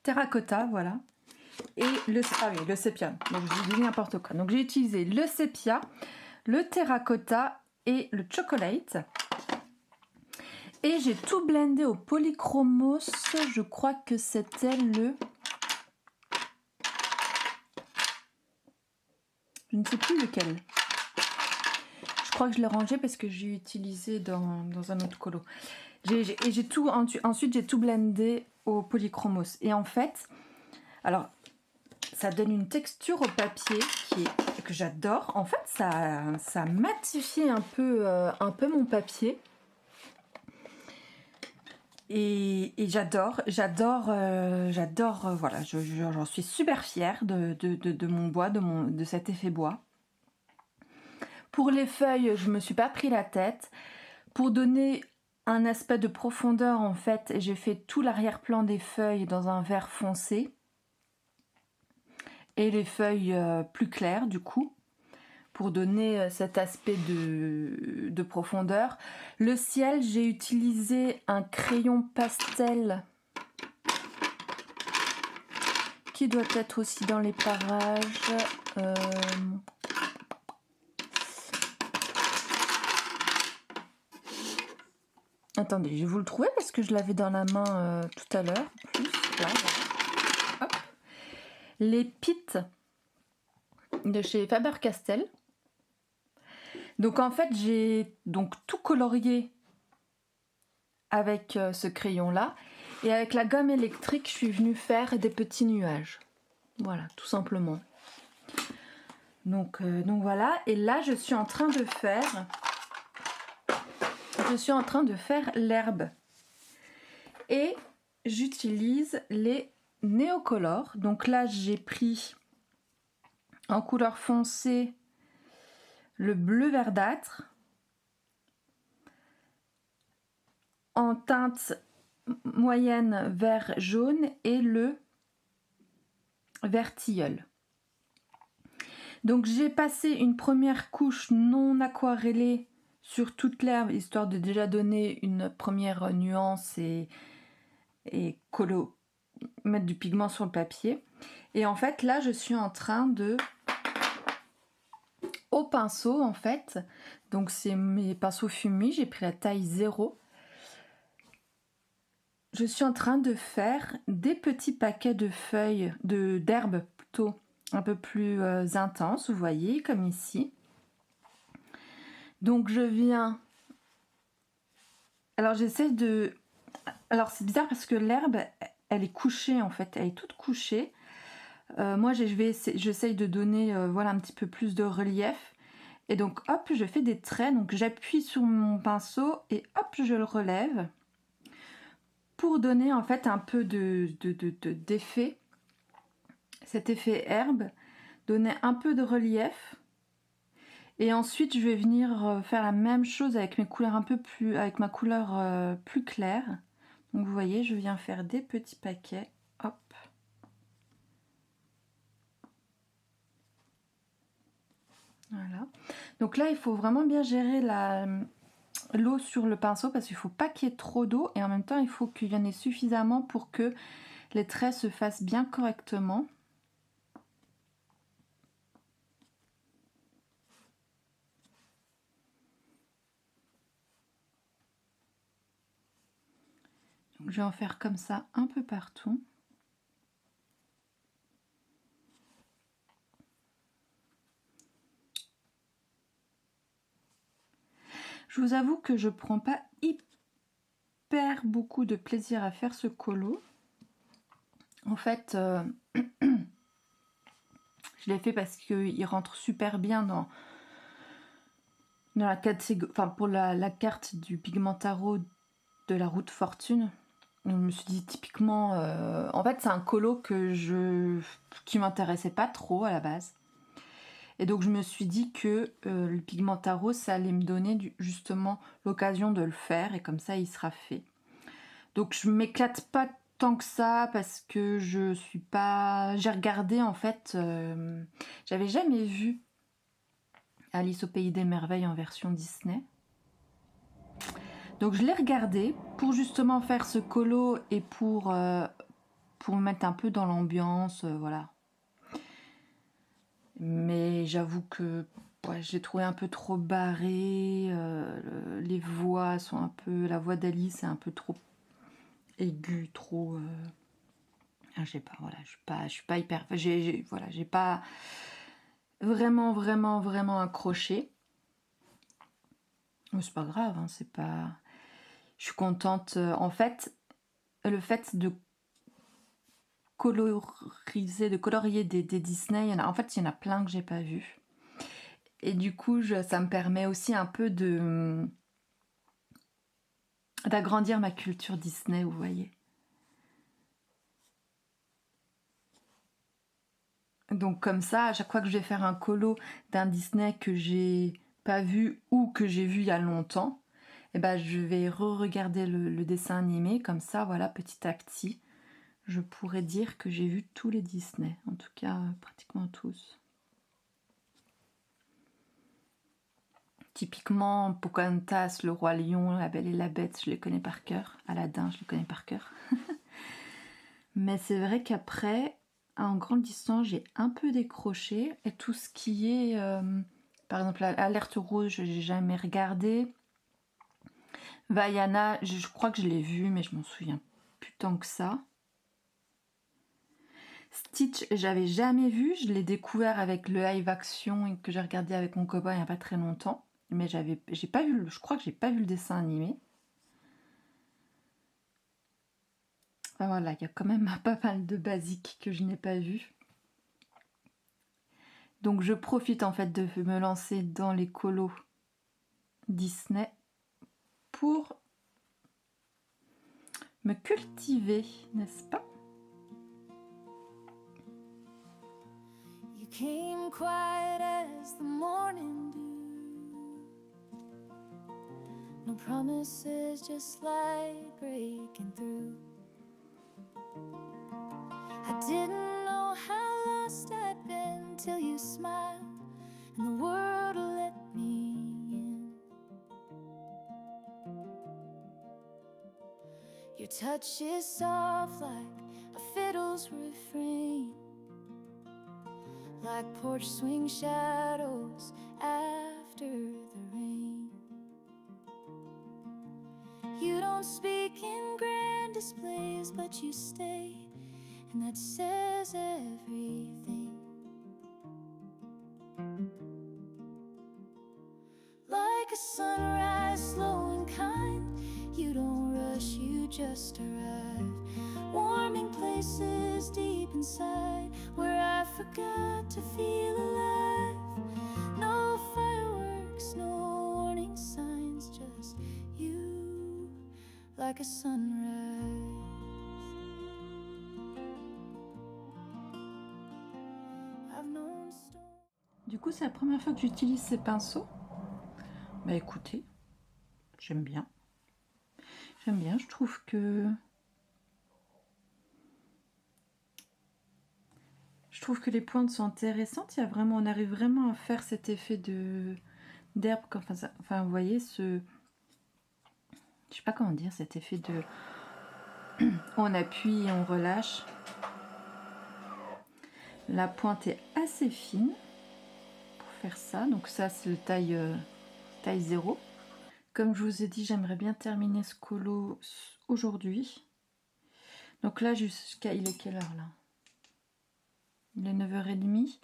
terracotta, voilà, et le sépia. Donc je dis n'importe quoi. Donc j'ai utilisé le sépia, le terracotta et le chocolate. Et j'ai tout blendé au polychromos. Je crois que c'était le... Je ne sais plus lequel. Je crois que je l'ai rangé parce que j'ai utilisé dans un autre colo. Ensuite, j'ai tout blendé au polychromos. Et en fait, alors, ça donne une texture au papier que j'adore. En fait, ça matifie un peu mon papier. Et j'adore, voilà, j'en suis super fière de mon bois, de cet effet bois. Pour les feuilles, je me suis pas pris la tête. Pour donner un aspect de profondeur, en fait, j'ai fait tout l'arrière-plan des feuilles dans un vert foncé. Et les feuilles plus claires, du coup, pour donner cet aspect de profondeur. Le ciel, j'ai utilisé un crayon pastel qui doit être aussi dans les parages. Attendez, je vais vous le trouver parce que je l'avais dans la main tout à l'heure. Là, hop. Les Pitt de chez Faber-Castell. Donc en fait, j'ai donc tout colorié avec ce crayon-là. Et avec la gomme électrique, je suis venue faire des petits nuages. Voilà, tout simplement. Donc voilà. Et là, je suis en train de faire je suis en train de faire l'herbe. Et j'utilise les néocolores. Donc là, j'ai pris en couleur foncée le bleu verdâtre. En teinte moyenne vert jaune et le vert tilleul. Donc j'ai passé une première couche non aquarellée sur toute l'herbe, histoire de déjà donner une première nuance et mettre du pigment sur le papier. Et en fait là je suis en train de, au pinceau en fait, donc c'est mes pinceaux fumés, j'ai pris la taille 0. Je suis en train de faire des petits paquets de feuilles, d'herbes plutôt, un peu plus intenses, vous voyez, comme ici. Donc je viens... Alors j'essaie de... Alors c'est bizarre parce que l'herbe, elle est couchée en fait, elle est toute couchée. Moi j'essaye de donner voilà, un petit peu plus de relief. Et donc hop, je fais des traits, donc j'appuie sur mon pinceau et hop, je le relève. Pour donner en fait un peu d'effet, cet effet herbe, donner un peu de relief. Et ensuite je vais venir faire la même chose avec mes couleurs un peu plus, avec ma couleur plus claire. Donc vous voyez, je viens faire des petits paquets, hop. Voilà. Donc là il faut vraiment bien gérer l'eau sur le pinceau parce qu'il ne faut pas qu'il y ait trop d'eau et en même temps il faut qu'il y en ait suffisamment pour que les traits se fassent bien correctement. Donc, je vais en faire comme ça un peu partout. Je vous avoue que je prends pas hyper beaucoup de plaisir à faire ce colo. En fait, je l'ai fait parce qu'il rentre super bien dans la catégorie, enfin pour la carte du Pigmentaro de la route fortune. Donc, je me suis dit typiquement, en fait c'est un colo qui m'intéressait pas trop à la base. Et donc je me suis dit que le Pigmentaro ça allait me donner justement l'occasion de le faire et comme ça il sera fait. Donc je m'éclate pas tant que ça parce que je suis pas... J'ai regardé en fait, j'avais jamais vu Alice au Pays des Merveilles en version Disney. Donc je l'ai regardé pour justement faire ce colo et pour me mettre un peu dans l'ambiance, voilà. Mais j'avoue que ouais, j'ai trouvé un peu trop barré, les voix sont un peu... La voix d'Alice est un peu trop aiguë, trop... je sais pas, voilà, je suis pas hyper... Voilà, j'ai pas vraiment accroché. Mais c'est pas grave, hein, c'est pas... Je suis contente. En fait, le fait de colorier des Disney, en fait, il y en a plein que j'ai pas vu. Et du coup, ça me permet aussi un peu d'agrandir ma culture Disney, vous voyez. Donc comme ça, à chaque fois que je vais faire un colo d'un Disney que j'ai pas vu ou que j'ai vu il y a longtemps, et ben je vais re-regarder le dessin animé, comme ça, voilà, petit à petit, je pourrais dire que j'ai vu tous les Disney, en tout cas pratiquement tous. Typiquement Pocahontas, Le Roi Lion, La Belle et la Bête, je les connais par cœur. Aladdin, je les connais par cœur. Mais c'est vrai qu'après, en grande distance, j'ai un peu décroché. Et tout ce qui est, par exemple, Alerte Rouge, j'ai jamais regardé. Vaiana, je crois que je l'ai vu, mais je m'en souviens plus tant que ça. Stitch, j'avais jamais vu. Je l'ai découvert avec le live action que j'ai regardé avec mon copain il n'y a pas très longtemps. Mais j'ai pas vu, je crois que j'ai pas vu le dessin animé. Enfin, voilà, il y a quand même pas mal de basiques que je n'ai pas vu. Donc je profite en fait de me lancer dans les colos Disney pour me cultiver, n'est-ce pas? You came quiet as the morning dew. No promises, just light breaking through. I didn't know how lost I'd been till you smiled and the world let me in. Your touch is soft like a fiddle's refrain, like porch swing shadows after the rain. You don't speak in grand displays, but you stay, and that says everything. Like a sunrise, slow and kind, you don't rush, you just arrive, warming places deep inside where I forgot to feel alive. No fireworks, no warning signs, just you, like a sunrise. I've known storms. Du coup, c'est la première fois que j'utilise ces pinceaux. Bah écoutez, j'aime bien. J'aime bien, je trouve que... les pointes sont intéressantes. Il y a vraiment, on arrive vraiment à faire cet effet d'herbe. Enfin, vous voyez, je sais pas comment dire, cet effet de... on appuie et on relâche. La pointe est assez fine pour faire ça. Donc ça, c'est le taille 0. Comme je vous ai dit, j'aimerais bien terminer ce colo aujourd'hui. Donc là, jusqu'à... il est quelle heure là? Il est 9h30.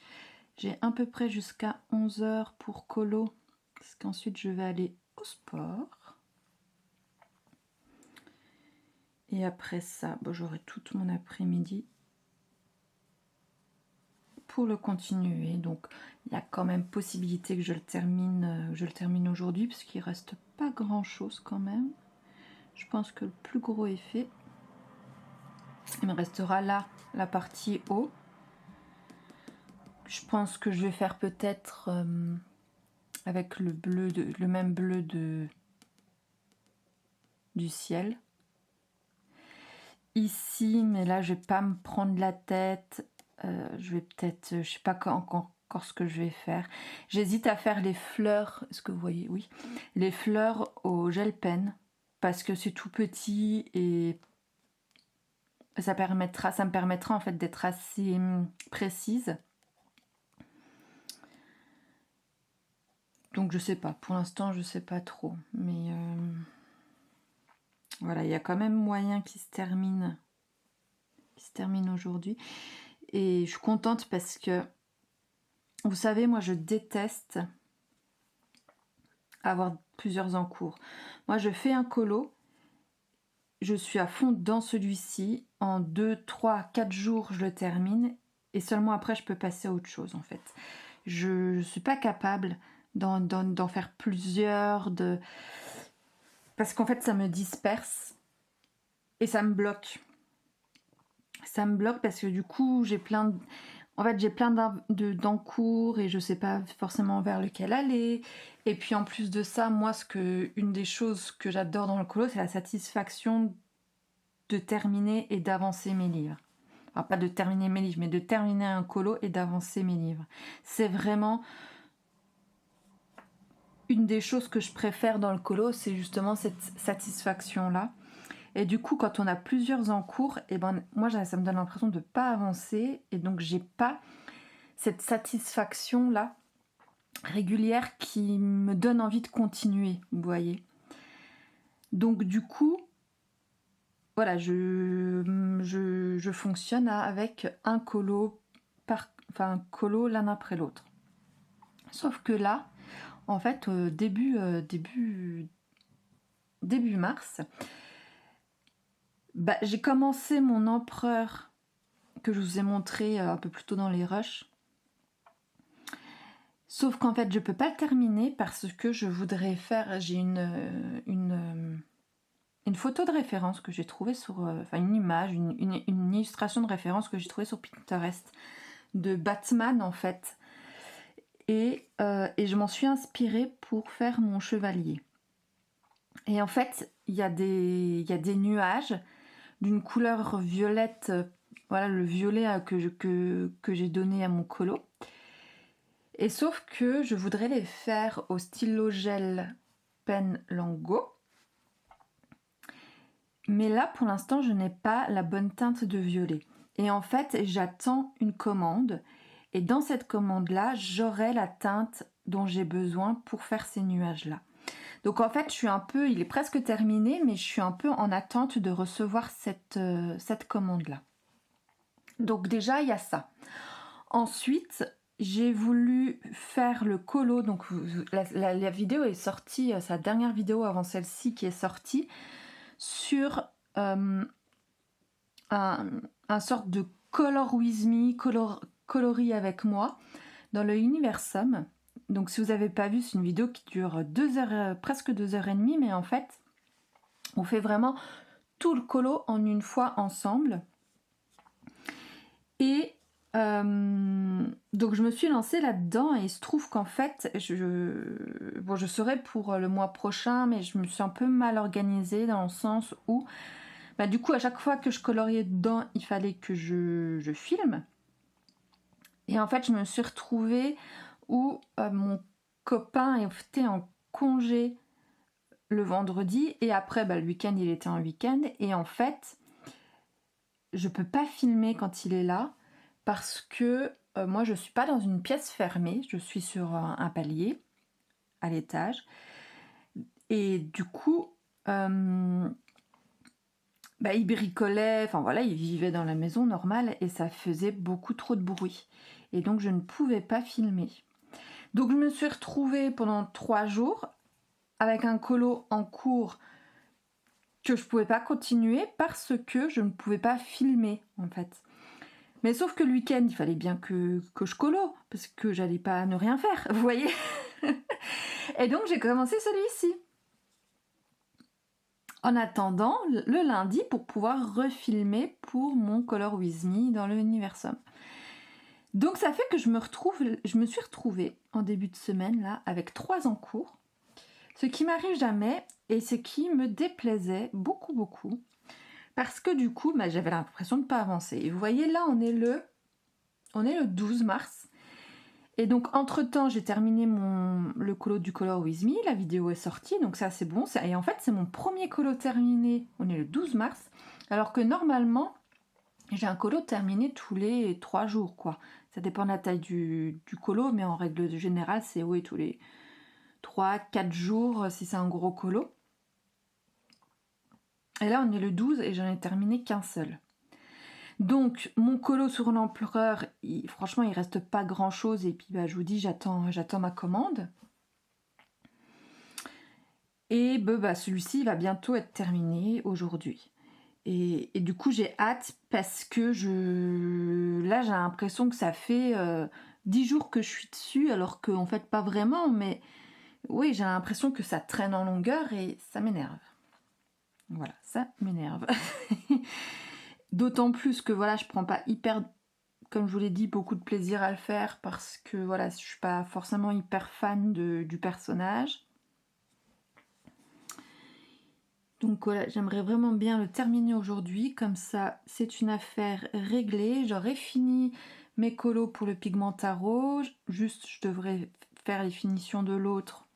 J'ai à peu près jusqu'à 11h pour colo. Parce qu'ensuite, je vais aller au sport. Et après ça, bon, j'aurai tout mon après-midi pour le continuer. Donc, il y a quand même possibilité que je le termine aujourd'hui, parce qu'il reste pas grand-chose quand même. Je pense que le plus gros est fait. Il me restera là, la partie haut. Je pense que je vais faire peut-être avec le même bleu du ciel. Ici, mais là, je vais pas me prendre la tête. Je vais peut-être, je sais pas encore ce que je vais faire. J'hésite à faire les fleurs. Est-ce que vous voyez? Oui, les fleurs au gel pen, parce que c'est tout petit et ça me permettra en fait d'être assez précise. Donc je sais pas, pour l'instant je sais pas trop, mais voilà, il y a quand même moyen qu'il se termine aujourd'hui. Et je suis contente parce que, vous savez, moi je déteste avoir plusieurs encours. Moi je fais un colo, je suis à fond dans celui-ci, en 2, 3, 4 jours je le termine, et seulement après je peux passer à autre chose en fait. Je suis pas capable d'en faire plusieurs, parce qu'en fait ça me disperse et ça me bloque. Ça me bloque parce que du coup j'ai plein d'encours et je sais pas forcément vers lequel aller. Et puis en plus de ça, moi une des choses que j'adore dans le colo, c'est la satisfaction de terminer et d'avancer mes livres. Enfin, pas de terminer mes livres, mais de terminer un colo et d'avancer mes livres. C'est vraiment une des choses que je préfère dans le colo, c'est justement cette satisfaction-là. Et du coup, quand on a plusieurs en cours, et ben, moi, ça me donne l'impression de ne pas avancer. Et donc, j'ai pas cette satisfaction-là régulière qui me donne envie de continuer, vous voyez. Donc, du coup, voilà, je fonctionne avec un colo, un colo l'un après l'autre. Sauf que là, en fait, début mars, bah, j'ai commencé mon empereur que je vous ai montré un peu plus tôt dans les rushs. Sauf qu'en fait, je peux pas le terminer parce que je voudrais faire... J'ai une photo de référence que j'ai trouvée sur... Enfin, une image, une illustration de référence que j'ai trouvée sur Pinterest de Batman, en fait. Et je m'en suis inspirée pour faire mon chevalier. Et en fait, il y a des nuages d'une couleur violette, voilà le violet que j'ai donné à mon colo. Et sauf que je voudrais les faire au stylo gel Pen Lango. Mais là, pour l'instant, je n'ai pas la bonne teinte de violet. Et en fait, j'attends une commande. Et dans cette commande-là, j'aurai la teinte dont j'ai besoin pour faire ces nuages-là. Donc en fait, il est presque terminé, mais je suis un peu en attente de recevoir cette commande-là. Donc déjà, il y a ça. Ensuite, j'ai voulu faire le colo. Donc la vidéo est sortie, sa dernière vidéo avant celle-ci qui est sortie, sur un sorte de color with me, coloris avec moi, dans le Universum. Donc si vous n'avez pas vu, c'est une vidéo qui dure 2 heures, presque 2h30, mais en fait, on fait vraiment tout le colo en une fois ensemble. Et donc je me suis lancée là-dedans et il se trouve qu'en fait, je serai pour le mois prochain, mais je me suis un peu mal organisée dans le sens où, du coup, à chaque fois que je coloriais dedans, il fallait que je filme. Et en fait, je me suis retrouvée où mon copain était en congé le vendredi et après le week-end il était en week-end et en fait je peux pas filmer quand il est là parce que moi je suis pas dans une pièce fermée, je suis sur un palier à l'étage et du coup il bricolait, enfin voilà, il vivait dans la maison normale et ça faisait beaucoup trop de bruit et donc je ne pouvais pas filmer. Donc je me suis retrouvée pendant 3 jours avec un colo en cours que je pouvais pas continuer parce que je ne pouvais pas filmer en fait. Mais sauf que le week-end, il fallait bien que je colo parce que j'allais pas ne rien faire, vous voyez. Et donc j'ai commencé celui-ci. En attendant le lundi pour pouvoir refilmer pour mon Color With Me dans le Universum. Donc ça fait que je me suis retrouvée en début de semaine là avec 3 en cours. Ce qui m'arrive jamais et ce qui me déplaisait beaucoup parce que du coup j'avais l'impression de ne pas avancer. Et vous voyez là on est le 12 mars et donc entre temps j'ai terminé le colo du Color With Me, la vidéo est sortie donc ça c'est bon et en fait c'est mon premier colo terminé, on est le 12 mars alors que normalement j'ai un colo terminé tous les 3 jours quoi. Ça dépend de la taille du colo mais en règle générale c'est tous les 3-4 jours si c'est un gros colo. Et là on est le 12 et j'en ai terminé qu'un seul. Donc mon colo sur l'empereur, franchement il reste pas grand chose et puis je vous dis j'attends ma commande. Et celui-ci va bientôt être terminé aujourd'hui. Et du coup j'ai hâte parce que là j'ai l'impression que ça fait 10 jours que je suis dessus alors qu'en fait pas vraiment mais oui j'ai l'impression que ça traîne en longueur et ça m'énerve. Voilà, ça m'énerve. D'autant plus que voilà, je prends pas comme je vous l'ai dit, beaucoup de plaisir à le faire parce que voilà, je suis pas forcément hyper fan du personnage. Donc voilà, j'aimerais vraiment bien le terminer aujourd'hui, comme ça c'est une affaire réglée. J'aurai fini mes colos pour le Pigmentaro, juste je devrais faire les finitions de l'autre,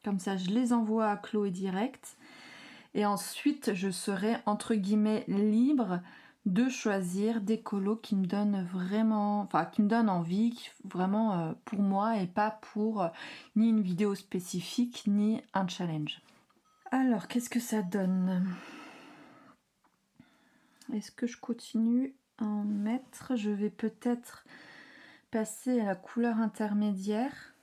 comme ça je les envoie à Chloé direct. Et ensuite, je serai entre guillemets libre de choisir des colos qui me donnent vraiment, qui me donnent envie, vraiment pour moi et pas pour ni une vidéo spécifique ni un challenge. Alors, qu'est-ce que ça donne? Est-ce que je continue à en mettre? Je vais peut-être passer à la couleur intermédiaire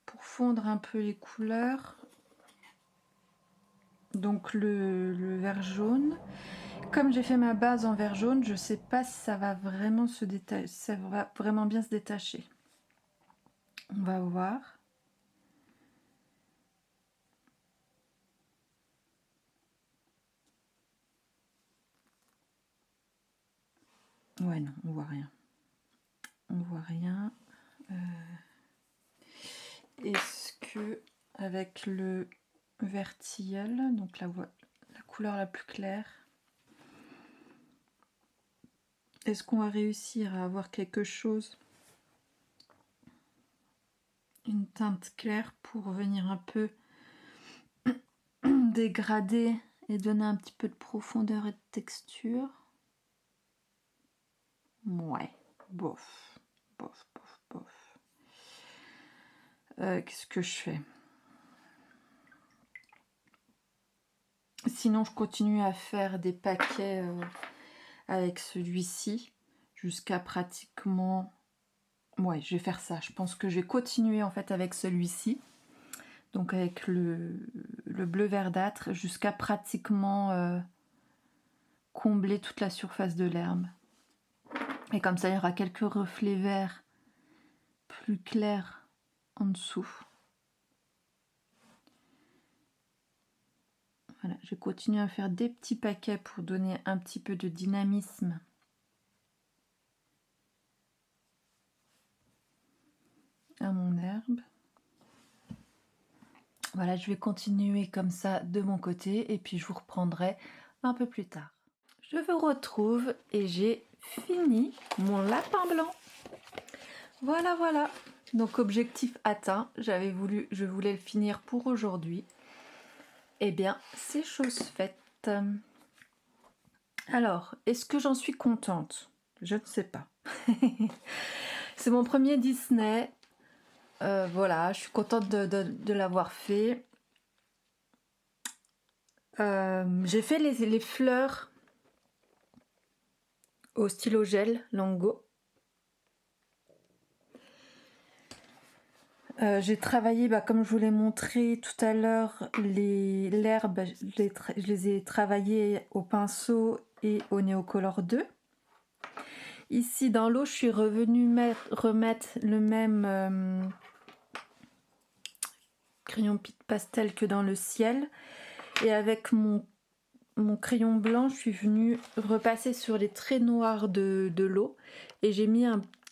pour fondre un peu les couleurs. Donc le vert jaune. comme j'ai fait ma base en vert jaune, je sais pas si ça va vraiment se détacher, ça va vraiment bien se détacher. On va voir. Ouais, non, on voit rien. On voit rien. Est-ce que avec le vert tilleul, donc la couleur la plus claire, est-ce qu'on va réussir à avoir quelque chose, une teinte claire pour venir un peu dégrader et donner un petit peu de profondeur et de texture? Ouais, bof, bof, bof, bof. Qu'est-ce que je fais? Sinon, je continue à faire des paquets avec celui-ci jusqu'à pratiquement... Ouais, je vais faire ça. Je pense que je vais continuer en fait avec celui-ci. Donc avec le bleu verdâtre jusqu'à pratiquement combler toute la surface de l'herbe. Et comme ça, il y aura quelques reflets verts plus clairs en dessous. Voilà, je continue à faire des petits paquets pour donner un petit peu de dynamisme à mon herbe. Voilà, je vais continuer comme ça de mon côté et puis je vous reprendrai un peu plus tard. Je vous retrouve et j'ai fini mon lapin blanc. Voilà, voilà. Donc objectif atteint, je voulais le finir pour aujourd'hui. Eh bien, c'est chose faite. Alors, est-ce que j'en suis contente? Je ne sais pas. C'est mon premier Disney. Voilà, je suis contente de l'avoir fait. J'ai fait les fleurs au stylo gel Lango. J'ai travaillé, comme je vous l'ai montré tout à l'heure, l'herbe, je les ai travaillées au pinceau et au Neocolor 2. Ici dans l'eau, je suis revenue remettre le même crayon pastel que dans le ciel. Et avec mon crayon blanc, je suis venue repasser sur les traits noirs de l'eau. Et j'ai mis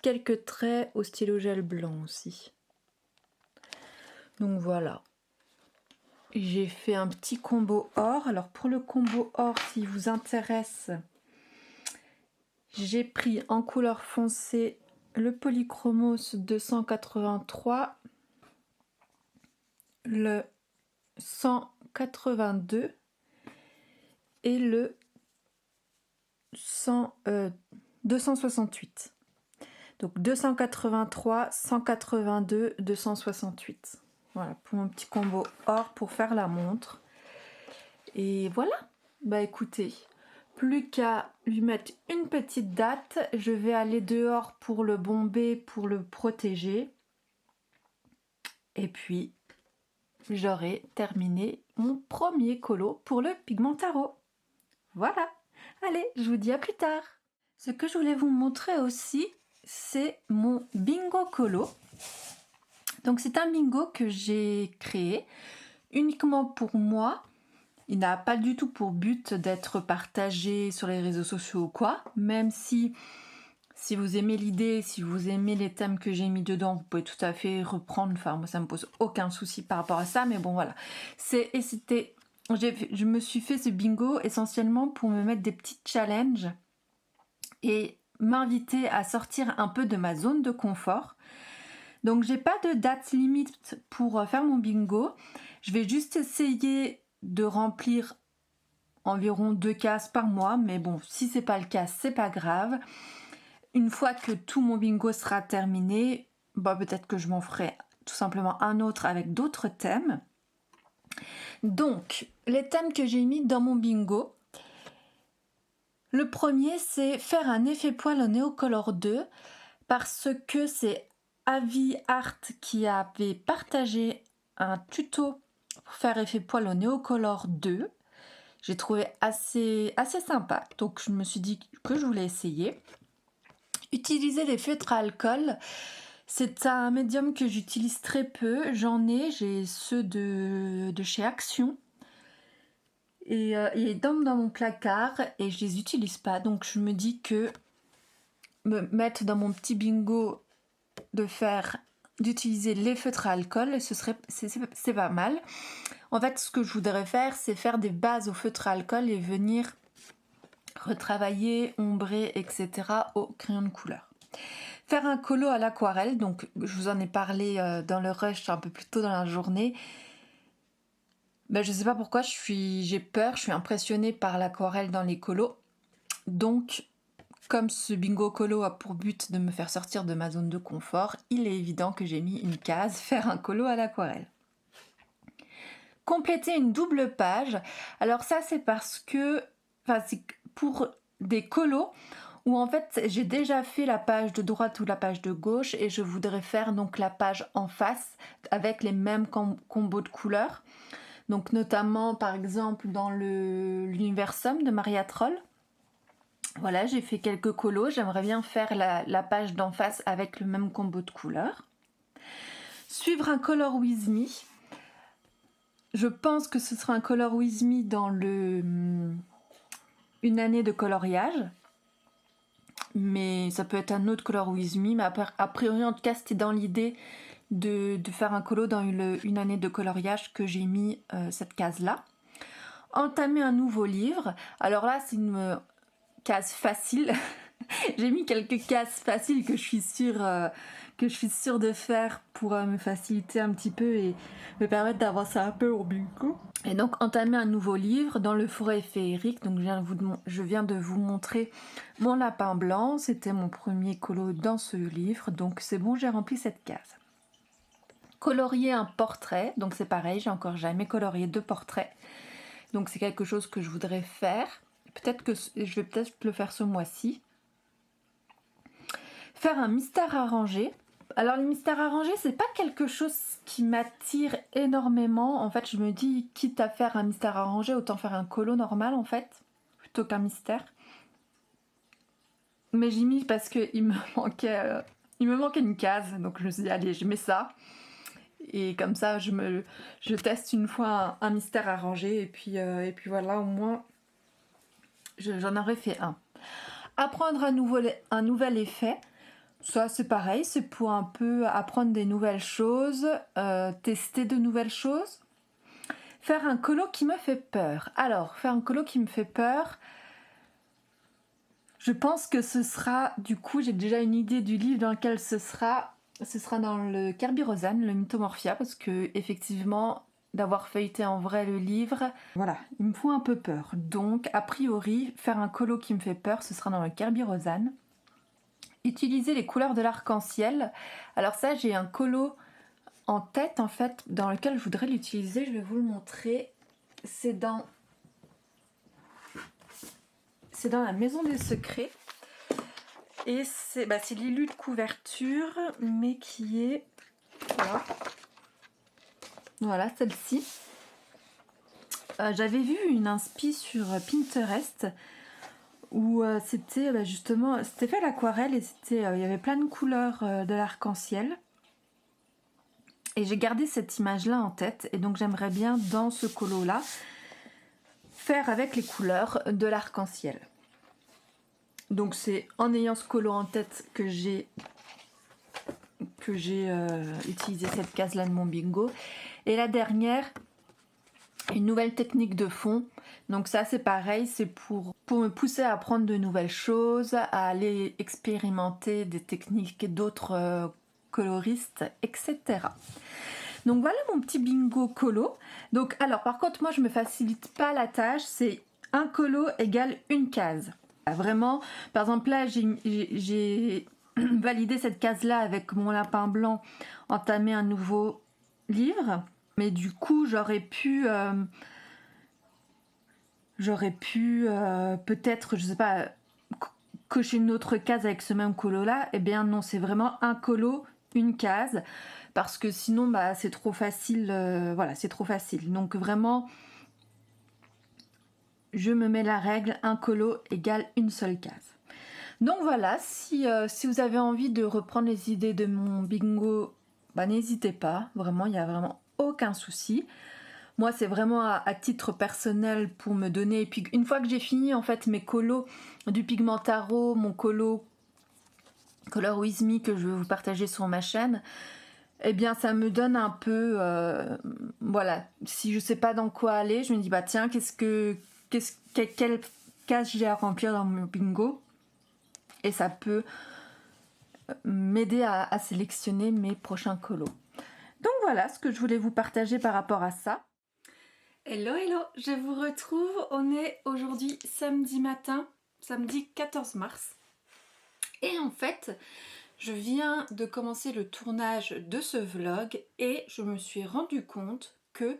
quelques traits au stylo gel blanc aussi. Donc voilà. J'ai fait un petit combo or. Alors pour le combo or, s'il vous intéresse, j'ai pris en couleur foncée le Polychromos 283, le 182 et le 268. Donc 283, 182, 268. Voilà, pour mon petit combo or pour faire la montre. Et voilà, écoutez, plus qu'à lui mettre une petite date. Je vais aller dehors pour le bomber, pour le protéger. Et puis, j'aurai terminé mon premier colo pour le Pigmentaro. Voilà, allez, je vous dis à plus tard. Ce que je voulais vous montrer aussi, c'est mon bingo colo. Donc c'est un bingo que j'ai créé uniquement pour moi. Il n'a pas du tout pour but d'être partagé sur les réseaux sociaux ou quoi. Même si vous aimez l'idée, si vous aimez les thèmes que j'ai mis dedans, vous pouvez tout à fait reprendre. Enfin, moi ça me pose aucun souci par rapport à ça. Mais bon voilà. Je me suis fait ce bingo essentiellement pour me mettre des petits challenges et m'inviter à sortir un peu de ma zone de confort. Donc j'ai pas de date limite pour faire mon bingo. Je vais juste essayer de remplir environ 2 cases par mois. Mais bon, si c'est pas le cas, c'est pas grave. Une fois que tout mon bingo sera terminé, peut-être que je m'en ferai tout simplement un autre avec d'autres thèmes. Donc, les thèmes que j'ai mis dans mon bingo. Le premier, c'est faire un effet poil au Neocolor 2 parce que c'est Avi Art qui avait partagé un tuto pour faire effet poil au Neocolor 2 j'ai trouvé assez sympa. Donc je me suis dit que je voulais essayer. Utiliser les feutres à alcool, c'est un médium que j'utilise très peu. J'ai ceux de chez Action. Et ils dorment dans mon placard et je les utilise pas. Donc je me dis que me mettre dans mon petit bingo d'utiliser les feutres à alcool, c'est pas mal. En fait, ce que je voudrais faire, c'est faire des bases au feutre à alcool et venir retravailler, ombrer, etc. au crayon de couleur. Faire un colo à l'aquarelle, donc je vous en ai parlé dans le rush un peu plus tôt dans la journée. Ben, je sais pas pourquoi, j'ai peur, je suis impressionnée par l'aquarelle dans les colos. Donc, comme ce bingo colo a pour but de me faire sortir de ma zone de confort, il est évident que j'ai mis une case, faire un colo à l'aquarelle. Compléter une double page, alors ça c'est parce que, c'est pour des colos où en fait j'ai déjà fait la page de droite ou la page de gauche et je voudrais faire donc la page en face avec les mêmes combos de couleurs. Donc notamment par exemple dans l'Universum de Maria Troll. Voilà, j'ai fait quelques colos, j'aimerais bien faire la page d'en face avec le même combo de couleurs. Suivre un Color With Me. Je pense que ce sera un Color With Me dans une année de coloriage. Mais ça peut être un autre Color With Me. Mais a priori, en tout cas, c'était dans l'idée de faire un colo dans une année de coloriage que j'ai mis cette case-là. Entamer un nouveau livre. Alors là, c'est une case facile. J'ai mis quelques cases faciles que je suis sûre de faire pour me faciliter un petit peu et me permettre d'avancer un peu au bingo. Et donc entamer un nouveau livre dans le forêt féerique. Donc je viens de vous montrer mon lapin blanc. C'était mon premier colo dans ce livre. Donc c'est bon, j'ai rempli cette case. Colorier un portrait. Donc c'est pareil, j'ai encore jamais colorié de portrait. Donc c'est quelque chose que je voudrais faire. Peut-être que je vais peut-être le faire ce mois-ci. Faire un mystère arrangé. Alors les mystères arrangés, c'est pas quelque chose qui m'attire énormément. En fait, je me dis, quitte à faire un mystère arrangé, autant faire un colo normal en fait, plutôt qu'un mystère. Mais j'ai mis parce qu'il me manquait une case, donc je me suis dit, allez, je mets ça. Et comme ça, je teste une fois un mystère arrangé, et puis voilà, au moins, j'en aurais fait un. Apprendre un nouvel effet. Ça c'est pareil, c'est pour un peu apprendre des nouvelles choses, tester de nouvelles choses. Faire un colo qui me fait peur. Alors, faire un colo qui me fait peur, je pense que ce sera, du coup j'ai déjà une idée du livre dans lequel ce sera dans le Kerby Rosanne, le Mythomorphia, parce que effectivement, d'avoir feuilleté en vrai le livre, voilà, il me faut un peu peur. Donc, a priori, faire un colo qui me fait peur, ce sera dans le Kerby Rosanne. Utiliser les couleurs de l'arc-en-ciel. Alors ça, j'ai un colo en tête en fait dans lequel je voudrais l'utiliser. Je vais vous le montrer. C'est dans la Maison des Secrets. Et c'est l'illu de couverture, mais qui est... Voilà, celle-ci. J'avais vu une inspi sur Pinterest où c'était justement, c'était fait à l'aquarelle et il y avait plein de couleurs de l'arc-en-ciel. Et j'ai gardé cette image-là en tête et donc j'aimerais bien dans ce colo-là faire avec les couleurs de l'arc-en-ciel. Donc c'est en ayant ce colo en tête que j'ai utilisé cette case-là de mon bingo. Et la dernière, une nouvelle technique de fond. Donc ça c'est pareil, c'est pour me pousser à apprendre de nouvelles choses, à aller expérimenter des techniques d'autres coloristes, etc. Donc voilà mon petit bingo colo. Donc alors par contre moi je me facilite pas la tâche, c'est un colo égale une case. Vraiment, par exemple là j'ai validé cette case là avec mon lapin blanc, entamer un nouveau livre. Mais du coup j'aurais pu peut-être, je sais pas, cocher une autre case avec ce même colo là. Eh bien non, c'est vraiment un colo, une case, parce que sinon c'est trop facile, voilà, c'est trop facile. Donc vraiment je me mets la règle, un colo égale une seule case. Donc voilà, si vous avez envie de reprendre les idées de mon bingo, bah, n'hésitez pas, vraiment, il n'y a vraiment aucun souci. Moi, c'est vraiment à titre personnel pour me donner. Et puis, une fois que j'ai fini, en fait, mes colos du Pigmentaro, mon colo Color With Me que je vais vous partager sur ma chaîne, eh bien, ça me donne un peu... voilà, si je sais pas dans quoi aller, je me dis, bah tiens, quelle case j'ai à remplir dans mon bingo? Et ça peut m'aider à sélectionner mes prochains colos. Donc voilà ce que je voulais vous partager par rapport à ça. Hello, hello, je vous retrouve. On est aujourd'hui samedi matin, samedi 14 mars. Et en fait, je viens de commencer le tournage de ce vlog et je me suis rendu compte que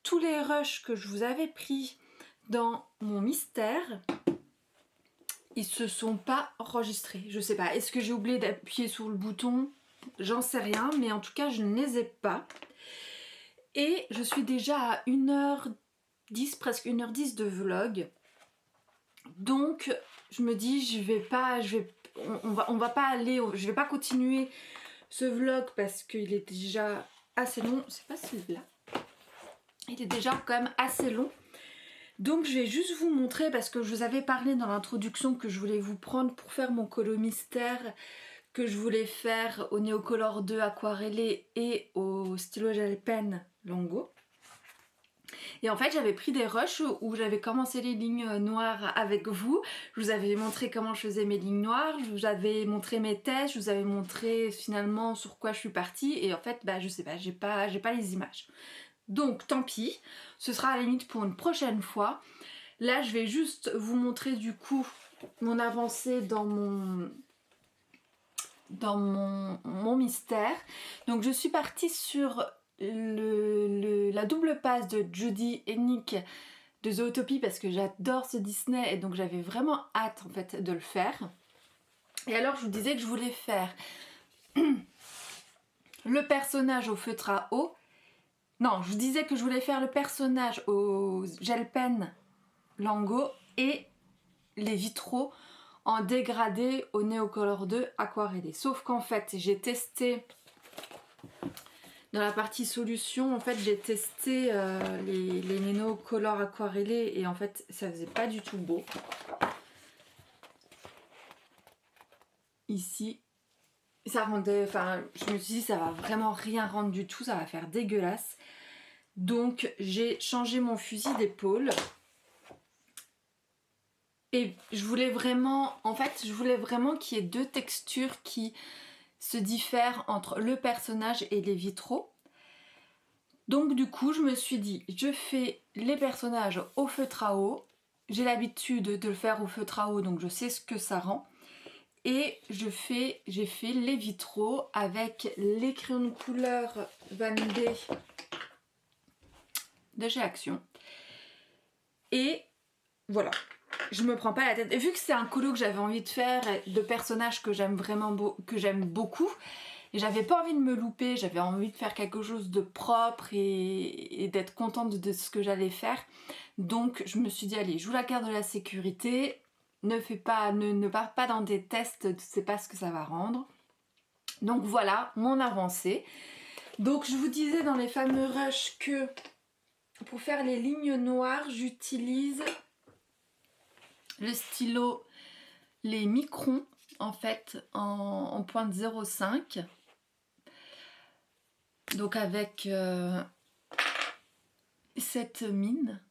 tous les rushs que je vous avais pris dans mon mystère, ils se sont pas enregistrés. Je sais pas, est-ce que j'ai oublié d'appuyer sur le bouton? J'en sais rien, mais en tout cas, je ne les ai pas. Et je suis déjà à 1h10, presque 1h10 de vlog. Donc, je me dis, on va pas aller, je vais pas continuer ce vlog parce qu'il est déjà assez long. C'est pas celui-là. Il est déjà quand même assez long. Donc je vais juste vous montrer, parce que je vous avais parlé dans l'introduction que je voulais vous prendre pour faire mon colo mystère, que je voulais faire au Neocolor 2 aquarellé et au stylo gel pen Longo. Et en fait j'avais pris des rushs où j'avais commencé les lignes noires avec vous. Je vous avais montré comment je faisais mes lignes noires, je vous avais montré mes tests, je vous avais montré finalement sur quoi je suis partie. Et en fait bah je sais pas, j'ai pas les images. Donc tant pis, ce sera à la limite pour une prochaine fois. Là je vais juste vous montrer du coup mon avancée dans mon mystère. Donc je suis partie sur la double passe de Judy et Nick de Zootopie parce que j'adore ce Disney et donc j'avais vraiment hâte en fait de le faire. Et alors je vous disais que je voulais faire le personnage au feutre à eau. Non, je vous disais que je voulais faire le personnage au gel pen Longo et les vitraux en dégradé au Neocolor 2 aquarellé. Sauf qu'en fait, j'ai testé dans la partie solution, en fait, j'ai testé les Neocolor aquarellés et en fait, ça faisait pas du tout beau. Ici, ça rendait, enfin, je me suis dit ça va vraiment rien rendre du tout, ça va faire dégueulasse. Donc j'ai changé mon fusil d'épaule et je voulais vraiment, en fait je voulais vraiment qu'il y ait deux textures qui se diffèrent entre le personnage et les vitraux. Donc du coup je me suis dit, je fais les personnages au feutre à eau, j'ai l'habitude de le faire au feutre à eau donc je sais ce que ça rend. Et j'ai fait les vitraux avec les crayons de couleur Van D de chez Action. Et voilà, je me prends pas la tête. Et vu que c'est un colo que j'avais envie de faire, de personnages que j'aime vraiment que j'aime beaucoup, et j'avais pas envie de me louper, j'avais envie de faire quelque chose de propre et d'être contente de ce que j'allais faire. Donc je me suis dit allez, joue la carte de la sécurité, ne pars pas dans des tests, tu sais pas ce que ça va rendre. Donc voilà mon avancée. Donc je vous disais dans les fameux rushs que pour faire les lignes noires, j'utilise le stylo, les microns en fait en pointe 0,5. Donc avec cette mine.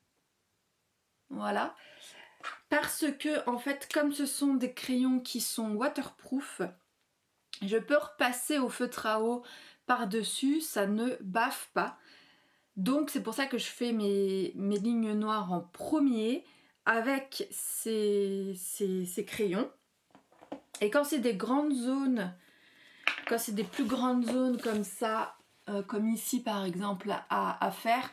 Voilà. Parce que en fait comme ce sont des crayons qui sont waterproof, je peux repasser au feutre à eau par-dessus, ça ne baffe pas. Donc c'est pour ça que je fais mes lignes noires en premier avec ces crayons. Et quand c'est des grandes zones, quand c'est des plus grandes zones comme ça, comme ici par exemple à faire,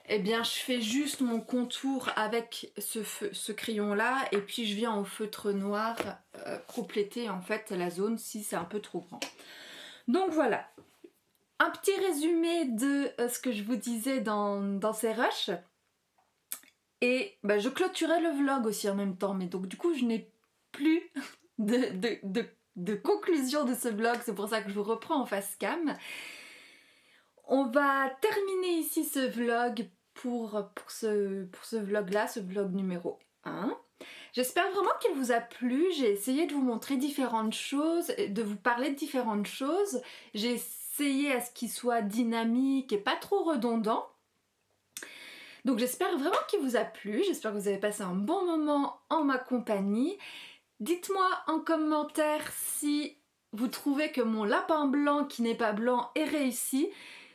eh bien je fais juste mon contour avec ce crayon là et puis je viens au feutre noir compléter en fait la zone si c'est un peu trop grand. Donc voilà, un petit résumé de ce que je vous disais dans ces rushs. Et bah, je clôturais le vlog aussi en même temps, mais donc du coup je n'ai plus de conclusion de ce vlog, c'est pour ça que je vous reprends en face cam. On va terminer ici ce vlog pour ce vlog-là, ce vlog numéro 1. J'espère vraiment qu'il vous a plu, j'ai essayé de vous montrer différentes choses, de vous parler de différentes choses. J'ai essayé à ce qu'il soit dynamique et pas trop redondant. Donc j'espère vraiment qu'il vous a plu, j'espère que vous avez passé un bon moment en ma compagnie. Dites-moi en commentaire si vous trouvez que mon lapin blanc qui n'est pas blanc est réussi.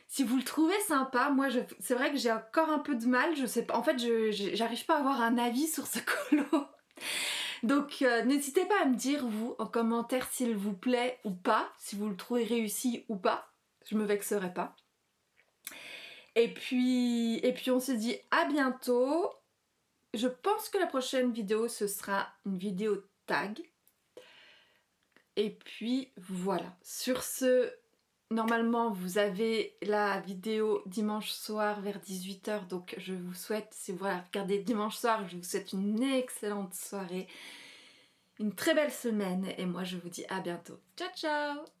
Si vous le trouvez sympa, moi c'est vrai que j'ai encore un peu de mal, je sais pas, en fait j'arrive pas à avoir un avis sur ce colo. Donc n'hésitez pas à me dire vous en commentaire s'il vous plaît ou pas, si vous le trouvez réussi ou pas, je me vexerai pas. Et puis on se dit à bientôt. Je pense que la prochaine vidéo ce sera une vidéo tag. Et puis voilà, sur ce, normalement vous avez la vidéo dimanche soir vers 18 h, donc je vous souhaite, si vous regardez dimanche soir, je vous souhaite une excellente soirée, une très belle semaine et moi je vous dis à bientôt. Ciao ciao!